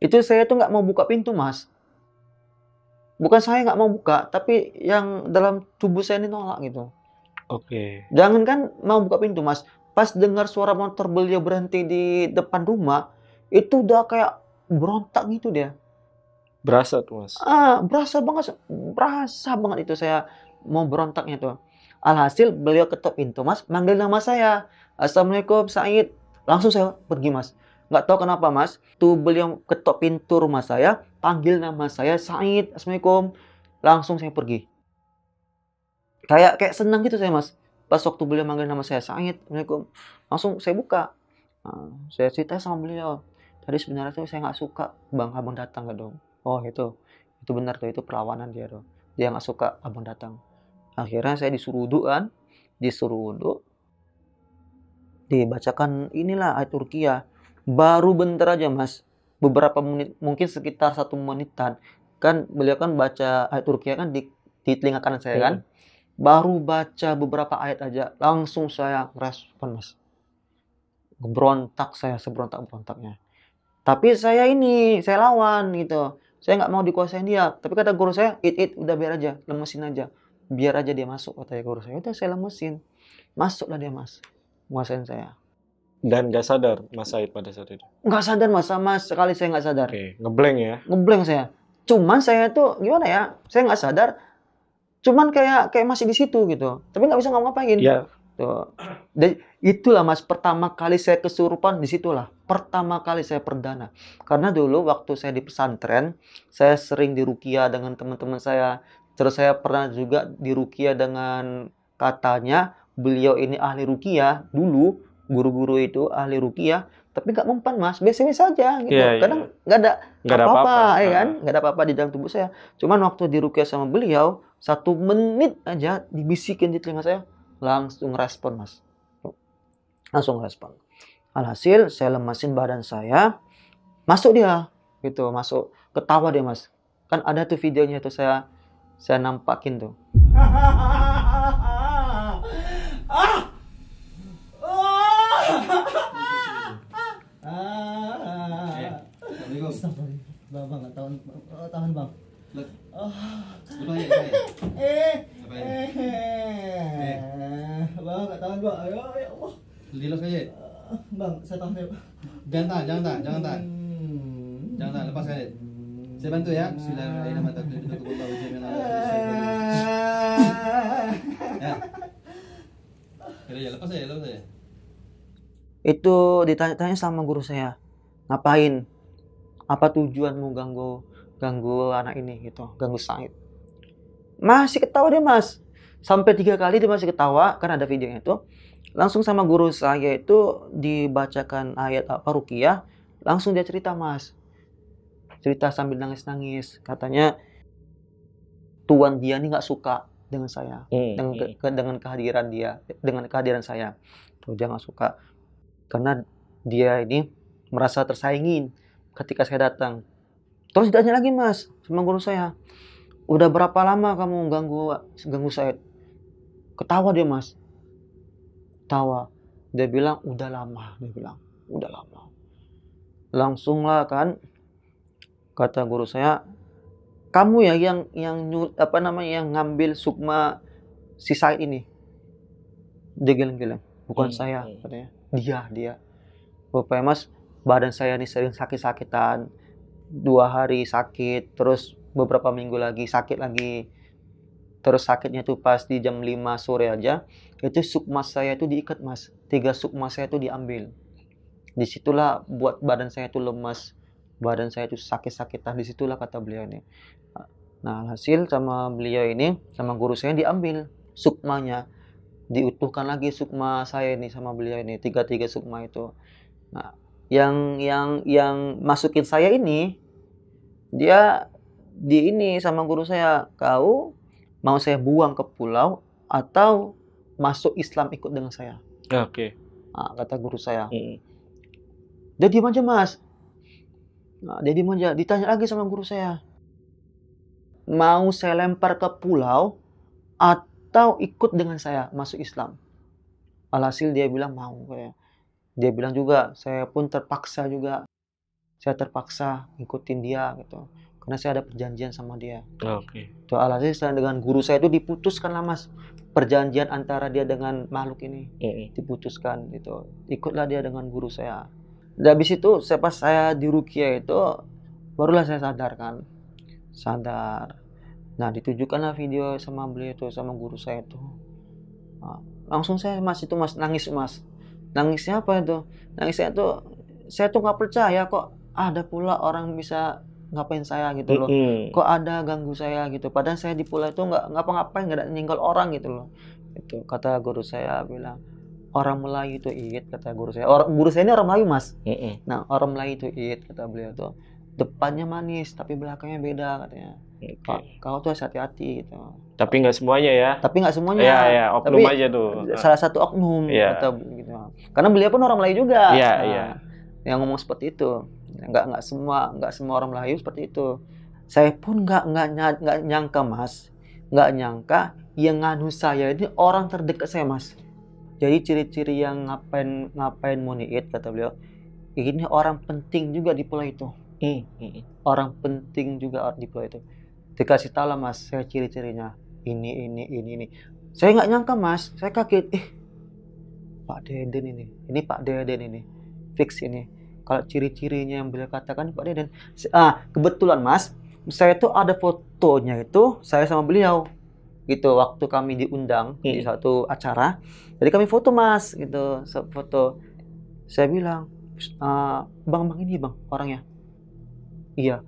itu saya tuh nggak mau buka pintu Mas. Bukan saya nggak mau buka, tapi yang dalam tubuh saya ini nolak gitu. Oke. Jangan kan mau buka pintu Mas, pas dengar suara motor beliau berhenti di depan rumah, itu udah kayak berontak gitu dia. Berasa tuh Mas? Berasa banget itu saya mau berontaknya tuh. Alhasil beliau ketok pintu Mas, manggil nama saya. Assalamualaikum Said. Langsung saya pergi Mas. Nggak tahu kenapa Mas, tuh beliau ketok pintu rumah saya, panggil nama saya Said, Assalamualaikum. Langsung saya pergi. Kayak senang gitu saya Mas. Pas waktu beliau manggil nama saya Said, Assalamualaikum. Langsung saya buka. Saya cerita sama beliau. Tadi sebenarnya tuh saya nggak suka Bang Abang datang gitu. Oh itu Itu benar tuh, itu perlawanan dia tuh. Dia nggak suka abang datang. Akhirnya saya disuruh wudhu kan, disuruh wudhu, dibacakan inilah ayat Ruqyah. Baru bentar aja mas, beberapa menit, mungkin sekitar 1 menitan, kan beliau kan baca ayat Ruqyah kan di telinga kanan saya kan. Baru baca beberapa ayat aja, langsung saya respon mas. Berontak saya, seberontak-berontaknya. Tapi saya lawan gitu. Saya nggak mau dikuasain dia. Tapi kata guru saya, udah biar aja, lemesin aja. Biar aja dia masuk, katanya guru saya. Udah saya lemesin. Masuklah dia mas, nguasain saya. Dan gak sadar Mas Said pada saat itu? Nggak sadar mas, sama sekali saya nggak sadar. Oke, ngeblank ya? Ngeblank saya. Cuman saya tuh gimana ya, saya nggak sadar. Cuman kayak masih di situ gitu. Tapi nggak bisa ngapa-ngapain. Ya. Tuh. Dan itulah mas, pertama kali saya kesurupan, disitulah. Pertama kali saya perdana. Karena dulu waktu saya di pesantren, saya sering diruqyah dengan teman-teman saya. Terus saya pernah juga diruqyah dengan, katanya beliau ini ahli ruqyah dulu. Guru-guru itu ahli ruqyah, tapi nggak mempan mas, biasa-biasa aja gitu. Kadang nggak ada apa-apa, ya kan? Nggak ada apa-apa di dalam tubuh saya. Cuman waktu diruqyah sama beliau, 1 menit aja dibisikin di telinga saya, langsung respon mas, langsung respon. Alhasil saya lemasin badan saya, masuk dia, gitu, masuk, ketawa dia mas. Kan ada tuh videonya tuh saya nampakin tuh. Bang, nggak tahan bang. Bang, nggak tahan bang. Ayo, ya Allah. Dilos aja. Bang, saya tahan ya. Jangan tahan. Lepas aja. Saya bantu ya. Bismillahirrahmanirrahim. Ya, lepas aja. Itu ditanya-tanya sama guru saya, ngapain? Apa tujuanmu ganggu anak ini gitu, ganggu Said? Masih ketawa dia mas, sampai 3 kali dia masih ketawa, kan ada videonya itu. Langsung sama guru saya itu dibacakan ayat apa Ruqyah, langsung dia cerita mas, cerita sambil nangis-nangis. Katanya tuan dia ini nggak suka dengan saya, dengan kehadiran saya. Tuh, dia nggak suka karena dia ini merasa tersaingin ketika saya datang. Terus ditanya lagi mas sama guru saya, udah berapa lama kamu ganggu Said? Ketawa dia mas, ketawa. Dia bilang udah lama. Langsung lah kan, kata guru saya, kamu ya yang ngambil sukma si Said ini. Dia geleng-geleng, bukan saya, katanya. Dia. Rupanya mas, badan saya ini sering sakit-sakitan, 2 hari sakit, terus beberapa minggu lagi sakit lagi. Terus sakitnya tuh pas di jam 5 sore aja, itu sukma saya itu diikat mas, 3 sukma saya itu diambil. Disitulah buat badan saya itu lemas, badan saya itu sakit-sakitan, disitulah kata beliau ini. Nah hasil sama beliau ini, sama guru saya diambil sukmanya, diutuhkan lagi sukma saya ini sama beliau ini, 3 sukma itu. Nah yang masukin saya ini, dia sama guru saya, kau mau saya buang ke pulau atau masuk Islam ikut dengan saya? Oke. Nah, kata guru saya. Dia diam aja mas. Nah, dia diam aja. Ditanya lagi sama guru saya, mau saya lempar ke pulau atau ikut dengan saya masuk Islam? Alhasil dia bilang mau. Dia bilang juga, saya pun terpaksa juga. Saya terpaksa ngikutin dia gitu. Karena saya ada perjanjian sama dia. Oke. Tuh alhasil dengan guru saya itu diputuskan lah mas. Perjanjian antara dia dengan makhluk ini. Diputuskan gitu. Ikutlah dia dengan guru saya. Dan habis itu pas saya di Ruqyah itu, barulah saya sadar kan. Sadar. Nah ditujukanlah video sama beliau itu, sama guru saya itu. Nah, langsung saya mas nangis mas. Nangisnya apa itu? Nangisnya itu, saya tuh nggak percaya kok ada pula orang bisa ngapain saya gitu loh. Kok ada ganggu saya gitu. Padahal saya di pulau itu nggak ngapa-ngapain, nggak ada nyenggol orang gitu loh. Itu kata guru saya bilang, orang Melayu itu iit, kata guru saya. Guru saya ini orang Melayu mas. Nah orang Melayu itu iit, kata beliau tuh. depannya manis tapi belakangnya beda katanya. Pak, kau tuh harus hati-hati gitu. Tapi nggak semuanya ya. Tapi nggak semuanya. Iya, iya, oknum tapi aja tuh. salah satu oknum Iya. atau gitu. Karena beliau pun orang Melayu juga. Iya, iya. Yang ngomong seperti itu. Nggak semua orang Melayu seperti itu. Saya pun nggak nyangka Mas. Nggak nyangka yang nganu saya ini orang terdekat saya Mas. Jadi ciri-ciri yang ngapain Muniit kata beliau. Ini orang penting juga di pulau itu. Orang penting juga di pulau itu. Dikasih tahu lah Mas, saya ciri-cirinya ini. Saya nggak nyangka Mas, saya kaget. Pak Deden ini Pak Deden ini, fix ini. Kalau ciri-cirinya yang beliau katakan Pak Deden. Kebetulan Mas, saya tuh ada fotonya itu saya sama beliau. Gitu waktu kami diundang di satu acara. Jadi kami foto Mas, gitu, foto. Saya bilang, bang ini bang orangnya. Iya.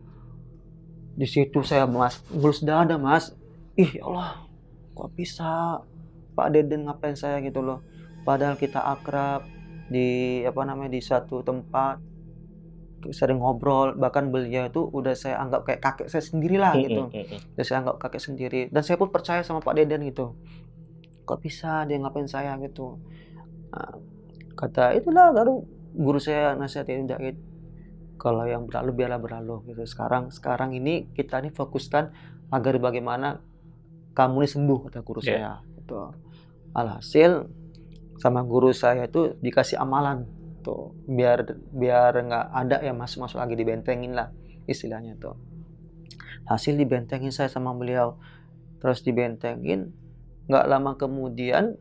Di situ saya Mas, ngulus dada Mas. Ya Allah, kok bisa Pak Deden ngapain saya gitu loh. Padahal kita akrab di di satu tempat, sering ngobrol, bahkan beliau itu udah saya anggap kayak kakek saya sendiri lah gitu. Udah saya anggap kakek sendiri dan saya pun percaya sama Pak Deden gitu. Kok bisa dia ngapain saya gitu. Kata itulah baru guru saya nasihatin Daid. Kalau yang berlalu biarlah berlalu gitu. Sekarang ini kita fokuskan agar bagaimana kamu ini sembuh kata guru saya gitu. Alhasil sama guru saya itu dikasih amalan tuh biar nggak ada yang masuk lagi, dibentengin lah istilahnya tuh. Hasil dibentengin saya sama beliau. Terus dibentengin, nggak lama kemudian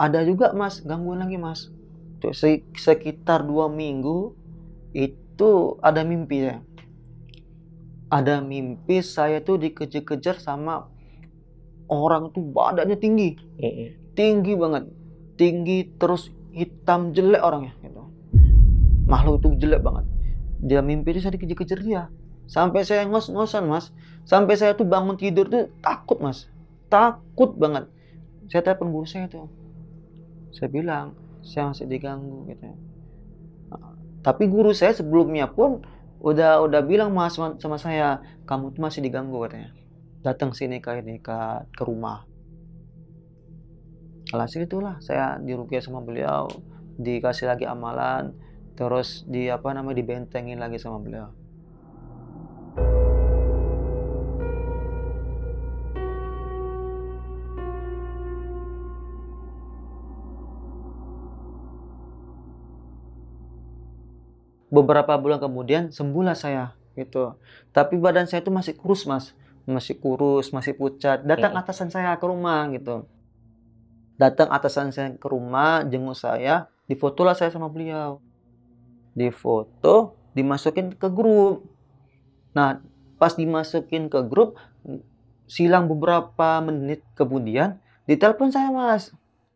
ada juga Mas gangguan lagi Mas. Tuh, sekitar 2 minggu itu ada mimpi ya. Ada mimpi saya tuh dikejar-kejar sama orang tuh badannya tinggi. Tinggi banget. Tinggi terus hitam jelek orangnya gitu. Makhluk itu jelek banget. Dia mimpi itu saya dikejar-kejar dia. Sampai saya ngos-ngosan Mas. Sampai saya tuh bangun tidur tuh takut Mas. Takut banget. Saya telepon guru saya tuh. Saya bilang, saya masih diganggu gitu. Tapi guru saya sebelumnya pun udah bilang Mas sama saya, kamu tuh masih diganggu katanya. Datang sini ke rumah. Alhasil itulah saya diruqyah sama beliau, dikasih lagi amalan, terus dibentengin lagi sama beliau. Beberapa bulan kemudian sembuhlah saya gitu. Tapi badan saya itu masih kurus Mas, masih pucat. Datang atasan saya ke rumah gitu. Datang atasan saya ke rumah, jenguk saya, difotolah saya sama beliau. Difoto, dimasukin ke grup. Nah, pas dimasukin ke grup, silang beberapa menit kemudian ditelepon saya Mas.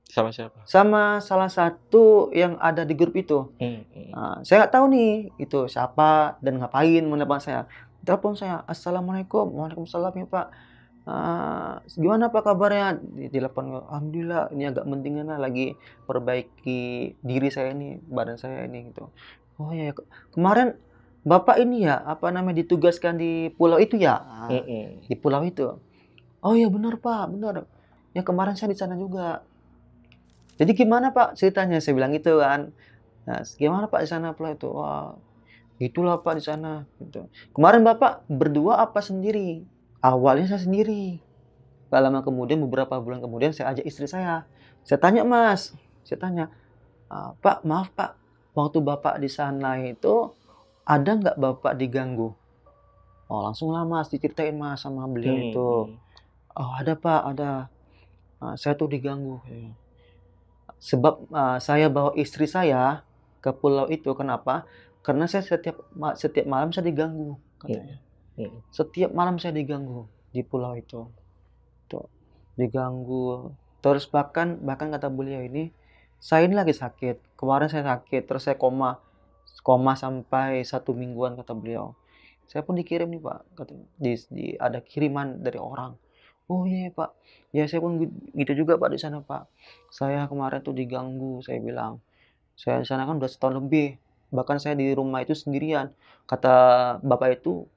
Sama siapa? Sama salah satu yang ada di grup itu. Saya nggak tahu nih itu siapa dan ngapain menelepon saya. Telepon saya, Assalamualaikum. Waalaikumsalam ya Pak. Gimana Pak kabarnya? Telepon, Alhamdulillah ini agak mendingan lah, lagi perbaiki diri saya ini, badan saya ini gitu. Oh ya, kemarin Bapak ini ya ditugaskan di pulau itu ya? Di pulau itu. Oh ya benar Pak, benar. Ya kemarin saya di sana juga. Jadi gimana Pak ceritanya? Saya bilang gitu kan. Nah, gimana Pak di sana pulau itu? Wah, gitulah Pak di sana. Gitu. Kemarin Bapak berdua apa sendiri? Awalnya saya sendiri. Gak lama kemudian, beberapa bulan kemudian saya ajak istri saya. Saya tanya Mas, Pak maaf Pak, waktu Bapak di sana itu ada nggak Bapak diganggu? Oh langsung lah Mas diceritain Mas sama beliau itu. Oh ada Pak, ada. Saya tuh diganggu. Sebab saya bawa istri saya ke pulau itu. Kenapa? Karena saya setiap malam saya diganggu katanya. Setiap malam saya diganggu di pulau itu. Tuh, diganggu. Terus bahkan kata beliau ini, saya ini lagi sakit. Kemarin saya sakit, terus saya koma sampai 1 mingguan kata beliau. Saya pun dikirim nih Pak, katanya. Ada kiriman dari orang. Oh iya Pak, ya saya pun gitu juga Pak di sana Pak. Saya kemarin tuh diganggu, saya bilang. Saya di sana kan udah setahun lebih. Bahkan saya di rumah itu sendirian. Kata bapak itu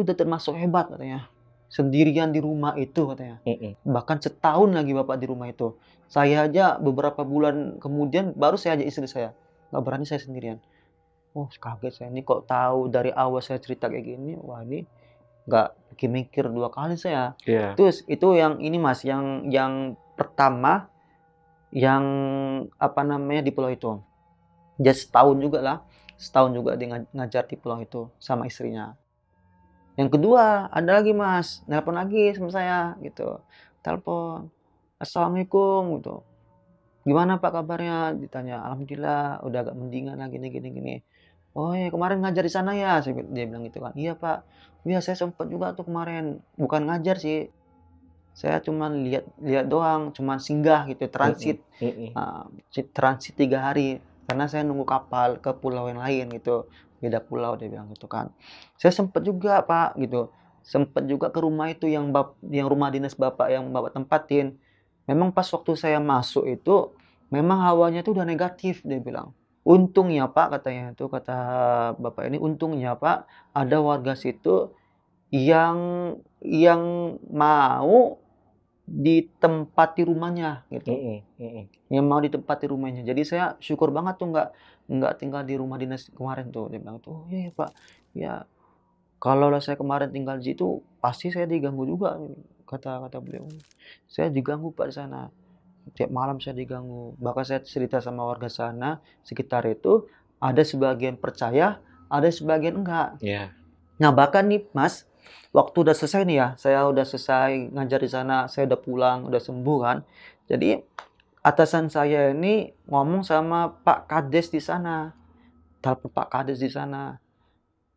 udah termasuk hebat katanya. Sendirian di rumah itu katanya. Bahkan setahun lagi bapak di rumah itu. Saya aja beberapa bulan kemudian baru saya ajak istri saya. Nggak berani saya sendirian. Oh, kaget saya. Ini kok tahu dari awal saya cerita kayak gini. Wah, ini nggak mikir 2 kali saya. Iya. Terus itu yang ini Mas, yang pertama yang apa namanya di pulau itu. Dia setahun juga dia ngajar di pulau itu sama istrinya. Yang kedua ada lagi Mas, nelpon lagi sama saya gitu. Telepon, Assalamualaikum gitu. Gimana Pak kabarnya? Ditanya, alhamdulillah udah agak mendingan lagi gini. Oh ya kemarin ngajar di sana ya? Dia bilang gitu kan. Iya Pak. Iya saya sempat juga tuh kemarin. Bukan ngajar sih. Saya cuma lihat doang, cuma singgah gitu, transit. Transit 3 hari. Karena saya nunggu kapal ke pulau yang lain gitu. Beda pulau dia bilang gitu kan. Saya sempat juga Pak gitu. Sempat juga ke rumah itu yang rumah dinas Bapak yang Bapak tempatin. Memang pas waktu saya masuk itu memang hawanya tuh udah negatif dia bilang. Untungnya Pak katanya itu kata Bapak ini untungnya Pak ada warga situ yang mau ditempati rumahnya gitu. Yang mau ditempati rumahnya. Jadi saya syukur banget tuh nggak tinggal di rumah dinas kemarin tuh dia bilang tuh. Oh iya Pak. Ya kalau saya kemarin tinggal di situ pasti saya diganggu juga kata beliau. Saya diganggu Pak di sana. Tiap malam saya diganggu. Bahkan saya cerita sama warga sana sekitar itu ada sebagian percaya, ada sebagian enggak. Yeah. Nah bahkan nih Mas, waktu udah selesai nih ya, saya udah selesai ngajar di sana, saya udah pulang, udah sembuh kan. Jadi atasan saya ini ngomong sama Pak Kades di sana, telepon Pak Kades di sana.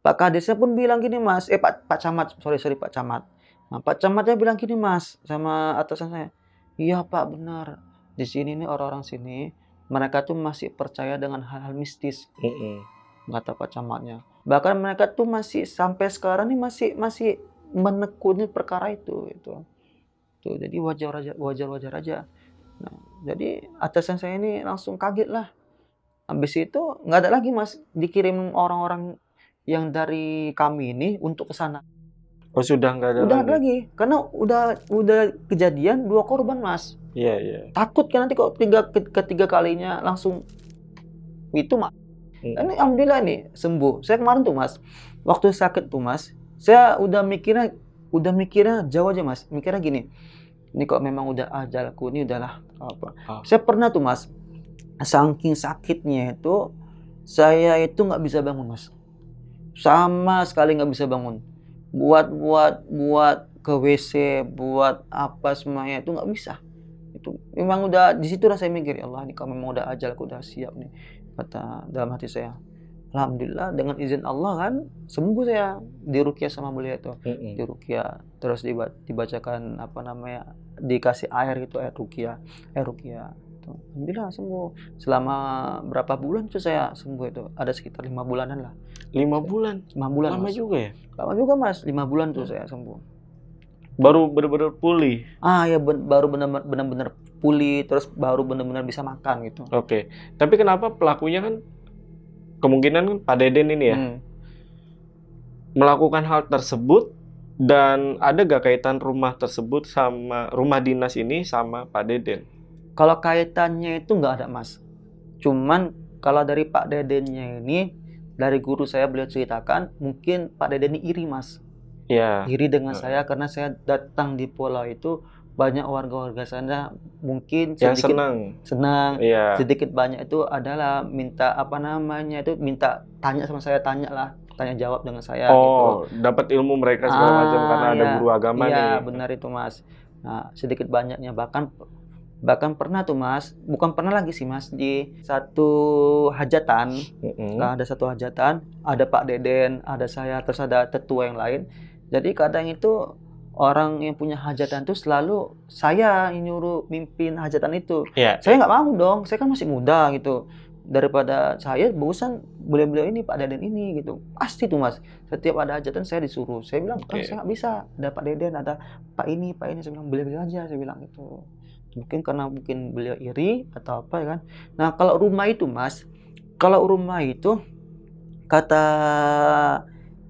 Pak Kadesnya pun bilang gini Mas, Pak Camat, sorry Pak Camat. Nah, Pak Camatnya bilang gini Mas sama atasan saya. Iya Pak benar. Di sini nih orang-orang sini mereka tuh masih percaya dengan hal-hal mistis. Kata Pak Camatnya. Bahkan mereka tuh masih sampai sekarang nih masih menekuni perkara itu gitu. Tuh jadi wajar aja. Nah, jadi atasan saya ini langsung kaget lah. Habis itu nggak ada lagi Mas dikirim orang-orang yang dari kami ini untuk ke sana. Oh sudah nggak ada Udah lagi? lagi, karena udah kejadian 2 korban Mas. Iya. Takut kan nanti kok ketiga kalinya langsung itu Mas. Ini alhamdulillah nih sembuh. Saya kemarin tuh Mas, waktu sakit tuh Mas, saya udah mikirnya jauh aja Mas. Mikirnya gini, ini kok memang udah ajalku ini udahlah apa. Saya pernah tuh Mas, saking sakitnya itu saya itu nggak bisa bangun Mas. Sama sekali nggak bisa bangun. Buat ke WC, buat apa semuanya itu nggak bisa. Itu memang udah di situ lah saya mikir, ya Allah ini kalau memang udah ajalku udah siap nih. Kata dalam hati saya. Alhamdulillah dengan izin Allah kan sembuh saya diruqyah sama beliau itu. Diruqyah terus dibacakan apa namanya dikasih air itu air ruqyah. Alhamdulillah sembuh. Selama berapa bulan tuh saya sembuh itu? Ada sekitar 5 bulanan lah. 5 bulan? 5 bulan lama Mas. juga ya? Lama juga Mas, 5 bulan tuh saya sembuh. Baru benar-benar pulih? Ya baru benar-benar pulih, terus baru benar-benar bisa makan gitu. Oke. Tapi kenapa pelakunya kan kemungkinan kan Pak Deden ini ya melakukan hal tersebut dan ada gak kaitan rumah tersebut sama rumah dinas ini sama Pak Deden? Kalau kaitannya itu nggak ada Mas. Cuman kalau dari Pak Dedennya ini, dari guru saya beliau ceritakan, mungkin Pak Deden ini iri Mas. Ya. Iri dengan saya karena saya datang di pulau itu banyak warga-warga sana mungkin sedikit senang. Ya. Sedikit banyak itu adalah minta apa namanya itu minta tanya sama saya, tanya jawab dengan saya gitu. Dapat ilmu mereka segala macam karena ada guru agama nih. Iya, benar itu Mas. Nah, sedikit banyaknya bahkan pernah tuh Mas, bukan pernah lagi sih Mas, di satu hajatan, ada satu hajatan, ada Pak Deden, ada saya, terus ada tetua yang lain. Jadi kadang itu orang yang punya hajatan itu selalu saya yang nyuruh mimpin hajatan itu. Saya nggak mau dong, saya kan masih muda gitu. Daripada saya bagusan beliau-beliau ini, Pak Deden ini gitu. Pasti tuh Mas, setiap ada hajatan saya disuruh. Saya bilang, saya nggak bisa, ada Pak Deden, ada Pak ini. Saya bilang, beliau-beliau aja, saya bilang gitu. Mungkin karena beliau iri atau apa ya kan. Nah kalau rumah itu Mas, Kalau rumah itu, kata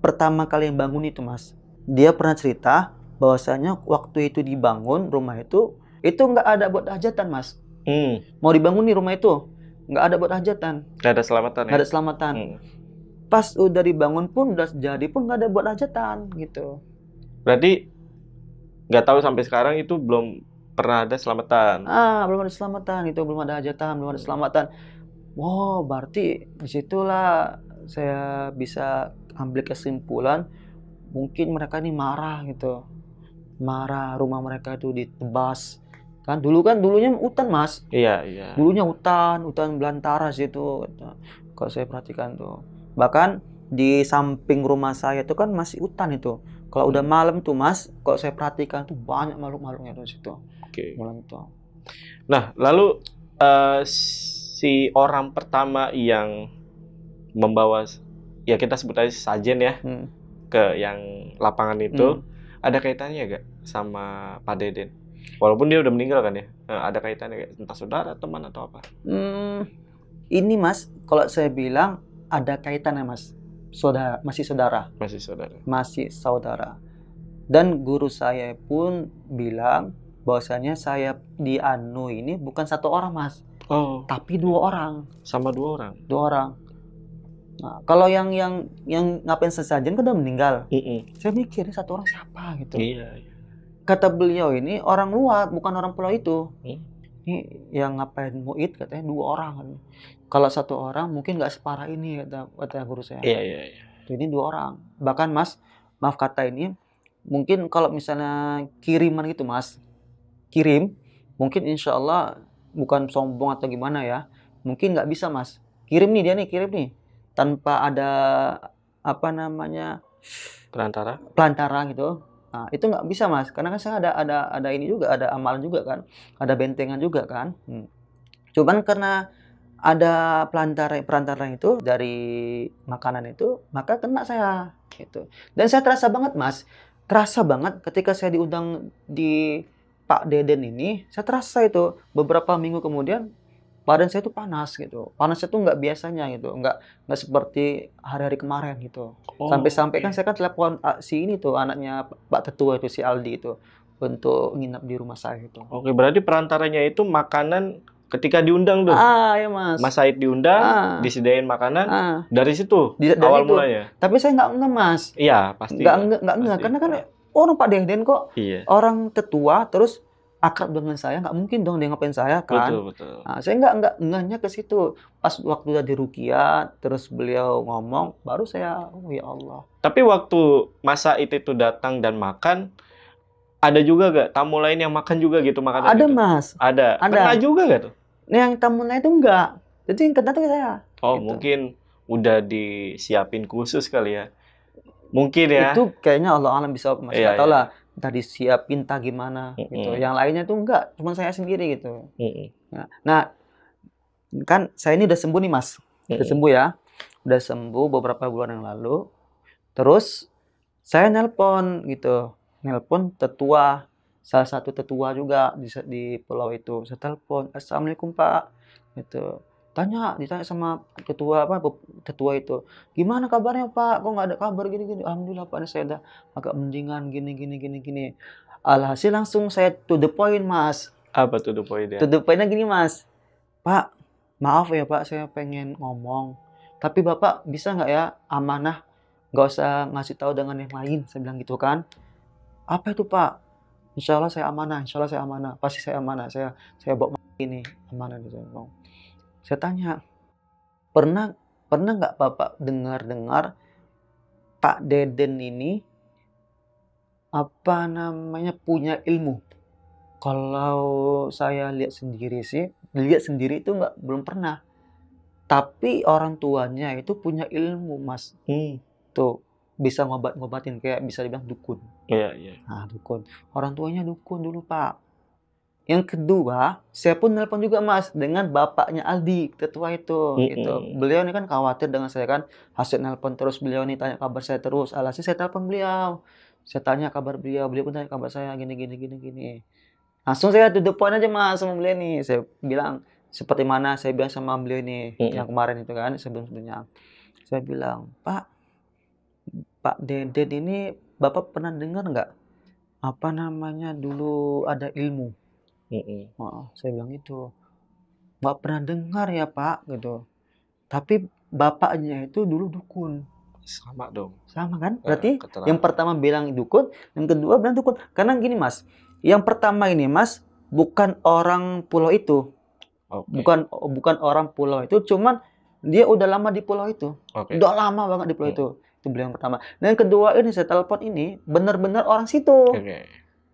pertama kali yang bangun itu Mas, dia pernah cerita bahwasanya waktu itu dibangun rumah itu nggak ada buat hajatan Mas. Mau dibangun nih rumah itu, nggak ada buat hajatan. Nggak ada selamatan ya? Nggak ada selamatan. Pas udah dibangun pun, udah jadi pun nggak ada buat hajatan gitu. Berarti nggak tahu sampai sekarang itu belum pernah ada selamatan. Belum ada selamatan itu, belum ada hajatan, belum ada selamatan. Wow, berarti disitulah saya bisa ambil kesimpulan mungkin mereka ini marah gitu. Marah, rumah mereka itu ditebas. Dulunya hutan Mas. Iya. Dulunya hutan belantara situ. Kalau saya perhatikan tuh. Bahkan di samping rumah saya itu kan masih hutan itu. Kalau udah malam tuh Mas, kalau saya perhatikan tuh banyak makhluk-makhluknya di situ. Oke. Malam tuh. Nah, lalu si orang pertama yang membawa, ya kita sebut aja sajen ya, ke yang lapangan itu, ada kaitannya gak sama Pak Deden? Walaupun dia udah meninggal kan ya, ada kaitannya gak? Entah saudara, teman atau apa? Ini Mas, kalau saya bilang ada kaitannya Mas. Masih saudara. Dan guru saya pun bilang bahwasanya saya di Anu ini bukan satu orang Mas. Tapi 2 orang. Sama 2 orang? 2 orang. Nah, kalau yang ngapain sesajen kan udah meninggal. Saya mikir 1 orang siapa gitu. Iya. Kata beliau ini orang luar, bukan orang pulau itu. Ini yang ngapain muid katanya 2 orang. Kalau 1 orang mungkin nggak separah ini kata guru saya. Iya. Ini 2 orang. Bahkan Mas, maaf kata ini, mungkin kalau misalnya kiriman gitu Mas, kirim, mungkin insya Allah bukan sombong atau gimana ya, mungkin nggak bisa Mas. Kirim nih tanpa ada pelantara gitu. Nah, itu nggak bisa Mas, karena kan saya ada ini juga, ada amalan juga kan, ada bentengan juga kan. Cuman karena ada perantara itu dari makanan itu, maka kena saya gitu. Dan saya terasa banget Mas, ketika saya diundang di Pak Deden ini, saya terasa itu beberapa minggu kemudian badan saya itu panas gitu. Panasnya tuh nggak biasanya gitu, nggak seperti hari-hari kemarin gitu. Sampai-sampai kan saya kan telepon si ini tuh, anaknya Pak Tetua itu, si Aldi itu, untuk nginep di rumah saya itu. Oke, berarti perantaranya itu makanan ketika diundang tuh. Ya Mas. Mas Said diundang, disediain makanan, dari situ awal mulanya. Tapi saya nggak nge Mas. Iya, pasti. Nggak karena kan orang Pak Deden kok, orang tetua terus akrab dengan saya, nggak mungkin dong dia ngapain saya kan. Betul. Nah, saya nggak ngehnya ke situ. Pas waktu udah di ruqyah, terus beliau ngomong, baru saya, oh ya Allah. Tapi waktu Mas Said itu datang dan makan, ada juga gak tamu lain yang makan juga gitu makanan ada itu? Mas. Ada. Kena juga gak tuh? Yang tamu lain itu enggak. Jadi yang kena tuh saya. Gitu. Mungkin udah disiapin khusus kali ya. Mungkin ya. Itu kayaknya Allah alam bisa, Mas. Nggak tahu lah. Entah disiapin entah gimana gitu. Yang lainnya tuh enggak, cuma saya sendiri gitu. Nah, kan saya ini udah sembuh nih Mas. Udah sembuh ya. Udah sembuh beberapa bulan yang lalu. Terus saya nelpon gitu. Nelpon tetua, salah satu tetua juga di pulau itu. Saya telepon, "Assalamualaikum Pak." Gitu. Ditanya sama tetua itu, "Gimana kabarnya Pak? Kok nggak ada kabar gini-gini?" "Alhamdulillah Pak, saya udah agak mendingan gini." Alhasil langsung saya to the point Mas. Apa to the point ya? To the point-nya gini Mas. "Pak, maaf ya Pak, saya pengen ngomong. Tapi Bapak bisa nggak ya amanah, nggak usah ngasih tahu dengan yang lain." Saya bilang gitu kan. "Apa itu Pak?" Insya Allah saya amanah. Pasti saya amanah. Saya bawa ini amanah gitu. Saya tanya, pernah nggak Bapak dengar Pak Deden ini punya ilmu? Kalau saya lihat sendiri itu belum pernah. Tapi orang tuanya itu punya ilmu Mas. Tuh bisa ngobatin, kayak bisa dibilang dukun. Iya. Nah, dukun. Orang tuanya dukun dulu Pak. Yang kedua, saya pun nelpon juga Mas dengan bapaknya Aldi, tetua itu. Gitu. Beliau ini kan khawatir dengan saya kan, hasil nelpon terus beliau ini tanya kabar saya terus. Alhasil saya telepon beliau, saya tanya kabar beliau pun tanya kabar saya gini. Langsung saya to the point aja Mas sama beliau nih. Saya bilang, seperti mana saya bilang sama beliau ini yang kemarin itu kan, sebelumnya. Saya bilang, Pak Deden ini Bapak pernah dengar nggak apa namanya dulu ada ilmu? Saya bilang itu. Nggak pernah dengar ya Pak gitu. Tapi bapaknya itu dulu dukun. Sama dong. Sama kan? Berarti yang pertama bilang dukun, yang kedua bilang dukun. Karena gini Mas, yang pertama ini Mas bukan orang pulau itu. Bukan orang pulau itu, cuman dia udah lama di pulau itu. Udah lama banget di pulau itu. Itu beliau yang pertama. Dan yang kedua ini saya telepon ini benar-benar orang situ.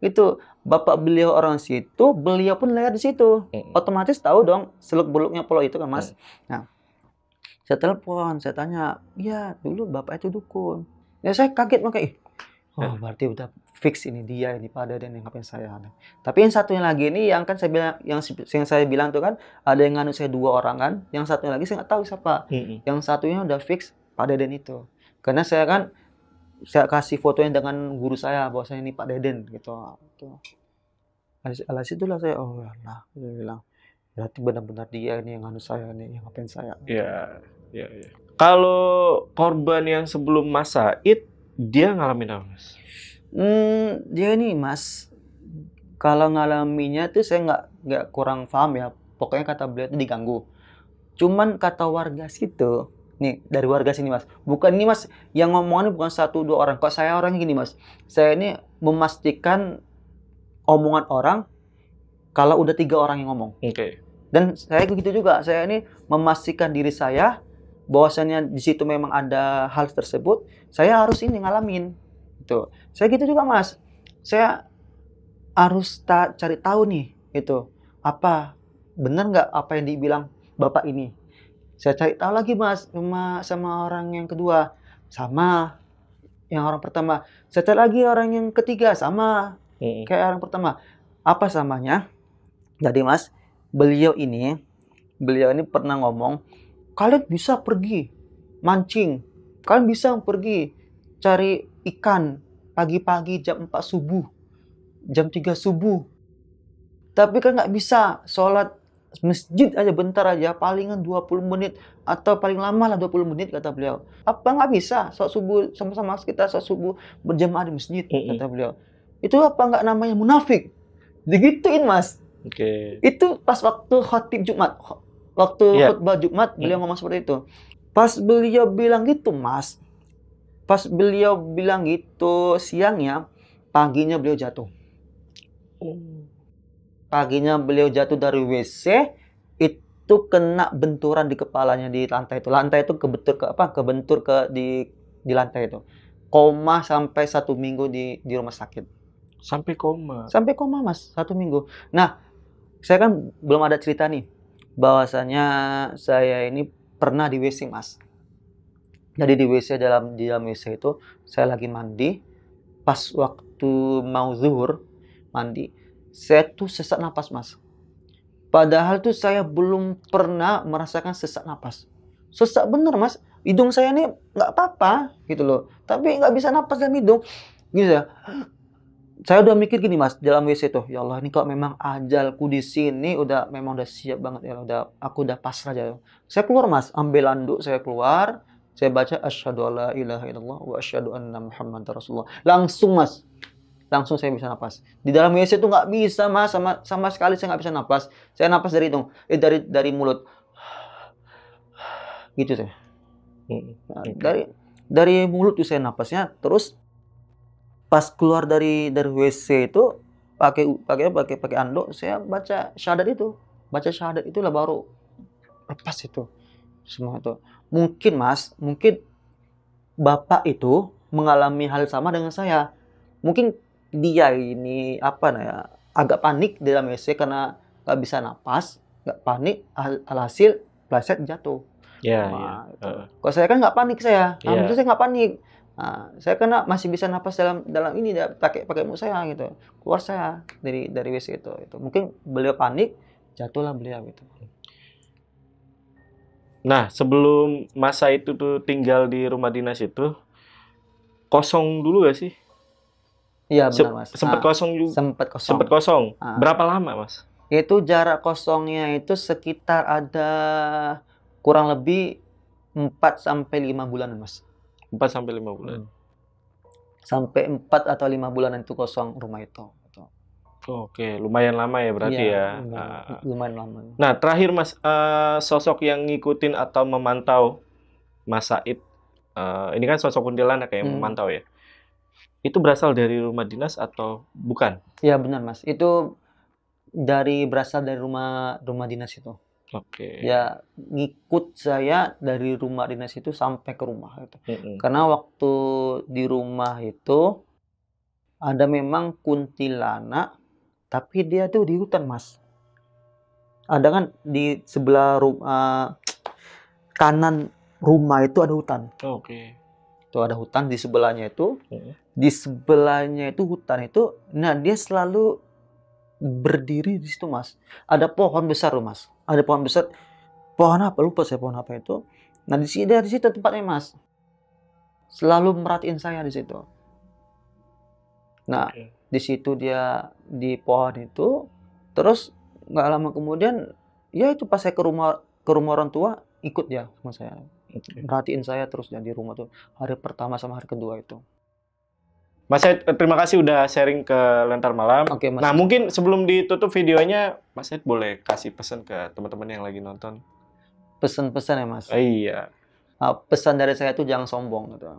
Itu bapak beliau orang situ, beliau pun lahir di situ. Otomatis tahu dong seluk-beluknya pulau itu kan Mas. Nah, saya telepon, saya tanya, ya dulu bapak itu dukun. Ya saya kaget makanya, berarti udah fix ini dia ini Pak Deden yang ngapain saya. Tapi yang satunya lagi ini yang kan saya bilang, yang saya bilang tuh kan ada yang nganu saya 2 orang kan, yang satunya lagi saya nggak tahu siapa. Yang satunya udah fix Pak Deden itu. Karena saya kasih fotonya dengan guru saya bahwasanya ini Pak Deden gitu. Alas itulah saya Allah, saya bilang berarti benar-benar dia ini yang nganu saya ini yang ngapain saya. Iya. Kalau korban yang sebelum Mas Said dia ngalamin apa Mas? Dia ini Mas, kalau ngalaminya tuh saya nggak kurang paham ya. Pokoknya kata beliau itu diganggu. Cuman kata warga situ, nih dari warga sini Mas, bukan ini Mas yang ngomongannya bukan 1-2 orang. Kok saya orangnya gini Mas, saya ini memastikan omongan orang kalau udah 3 orang yang ngomong. Dan saya begitu juga, saya ini memastikan diri saya bahwasannya di situ memang ada hal tersebut, saya harus ini ngalamin. Gitu. Saya gitu juga Mas. Saya harus cari tahu nih, itu apa benar nggak apa yang dibilang bapak ini. Saya cari tahu lagi Mas sama orang yang kedua, sama yang orang pertama. Saya cari lagi orang yang ketiga, sama kayak orang pertama. Apa samanya? Jadi Mas, beliau ini pernah ngomong, kalian bisa pergi mancing, kalian bisa pergi cari ikan pagi-pagi jam 4 subuh, jam 3 subuh. Tapi kan nggak bisa sholat masjid aja bentar aja, palingan 20 menit atau paling lama lah 20 menit kata beliau. Apa nggak bisa sholat subuh sama-sama kita sholat subuh berjamaah di masjid kata beliau. Itu apa nggak namanya munafik? Digituin Mas. Itu pas waktu khotib Jumat. Khutbah Jumat beliau ngomong seperti itu. Pas beliau bilang gitu Mas, pas beliau bilang gitu siangnya, paginya beliau jatuh. Paginya beliau jatuh dari WC, itu kena benturan di kepalanya di lantai itu. Lantai itu kebentur di lantai itu. Koma sampai 1 minggu di rumah sakit. Sampai koma? Sampai koma Mas, 1 minggu. Nah, saya kan belum ada cerita nih bahwasanya saya ini pernah di WC Mas. Jadi di WC di dalam WC itu saya lagi mandi, pas waktu mau zuhur mandi, saya tuh sesak napas Mas. Padahal tuh saya belum pernah merasakan sesak napas. Sesak bener Mas, hidung saya ini nggak apa-apa gitu loh, tapi nggak bisa napas dalam hidung. Gitu ya. Saya udah mikir gini Mas, dalam WC tuh, ya Allah ini kok memang ajalku di sini memang udah siap banget ya, aku udah pasrah aja. Saya keluar Mas, ambil handuk saya keluar, saya baca asyhadu alla ilaha illallah wa asyhadu anna muhammadar rasulullah. Langsung Mas, langsung saya bisa napas. Di dalam WC tuh nggak bisa Mas, sama sekali saya nggak bisa napas. Saya napas dari hidung, dari mulut. Gitu saya. Nah, dari mulut tuh saya napasnya, terus pas keluar dari WC itu pakai anduk, saya baca syahadat itulah baru lepas itu semua itu. Mungkin Mas, bapak itu mengalami hal sama dengan saya. Mungkin dia ini agak panik di dalam WC karena nggak bisa napas, nggak panik, alhasil pleset jatuh. Kalau saya kan nggak panik alhamdulillah saya nggak panik. Nah, saya karena masih bisa napas dalam ini pakai mulut saya gitu. Keluar saya dari WC itu. Mungkin beliau panik, jatuhlah beliau gitu. Nah, sebelum masa itu tuh tinggal di rumah dinas itu kosong dulu gak sih? Iya benar Mas. Sempat kosong juga. Sempat kosong. Berapa lama Mas? Itu jarak kosongnya itu sekitar ada kurang lebih 4 sampai 5 bulan, Mas. 4 sampai 5 bulan. Sampai 4 atau 5 bulan itu kosong rumah itu. Oke, lumayan lama ya berarti ya. Lumayan lama. Nah, terakhir Mas, sosok yang ngikutin atau memantau Mas Said, ini kan sosok kuntilanak yang memantau ya. Itu berasal dari rumah dinas atau bukan? Ya benar Mas, itu berasal dari rumah dinas itu. Oke. Ya ngikut saya dari rumah dinas itu sampai ke rumah itu. Karena waktu di rumah itu ada memang kuntilanak, tapi dia tuh di hutan Mas. Ada kan di sebelah kanan rumah itu ada hutan. Oke. Itu ada hutan di sebelahnya itu. Di sebelahnya itu hutan itu. Nah dia selalu berdiri di situ Mas. Ada pohon besar loh Mas. Ada pohon besar. Pohon apa? Lupa saya pohon apa itu. Nah di situ tempatnya Mas. Selalu merhatiin saya di situ. Nah di situ dia di pohon itu. Terus nggak lama kemudian ya itu pas saya ke rumah orang tua ikut dia sama saya. Merhatiin saya terus ya di rumah tuh hari pertama sama hari kedua itu. Mas Said, terima kasih udah sharing ke Lentar Malam. Oke, Mas. Nah, mungkin sebelum ditutup videonya, Mas Said boleh kasih pesan ke teman-teman yang lagi nonton. Pesan-pesan ya, Mas? Iya. Pesan dari saya itu jangan sombong gitu.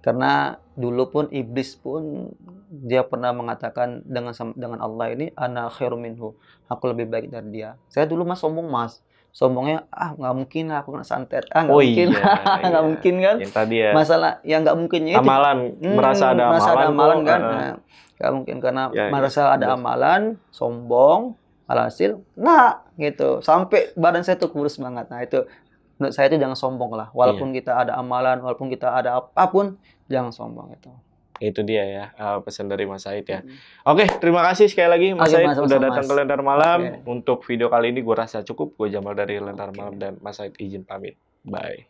Karena dulu pun iblis pun dia pernah mengatakan dengan Allah ini ana khairu minhu. Aku lebih baik dari dia. Saya dulu Mas sombong Mas. Sombongnya nggak mungkin lah aku kena santet. Nggak mungkin. Iya, nggak mungkin kan. Yang tadi ya. Masalah yang nggak mungkinnya itu amalan, merasa ada amalan kan. Nggak mungkin karena merasa ada amalan, sombong, alhasil gitu. Sampai badan saya tuh kurus banget. Nah itu menurut saya itu jangan sombong lah. Walaupun kita ada amalan, walaupun kita ada apapun, jangan sombong itu. Itu dia ya, pesan dari Mas Said ya. Oke, terima kasih sekali lagi Mas Said udah datang ke Lentar Malam. Untuk video kali ini gue rasa cukup. Gue Jamal dari Lentar Malam dan Mas Said izin pamit. Bye.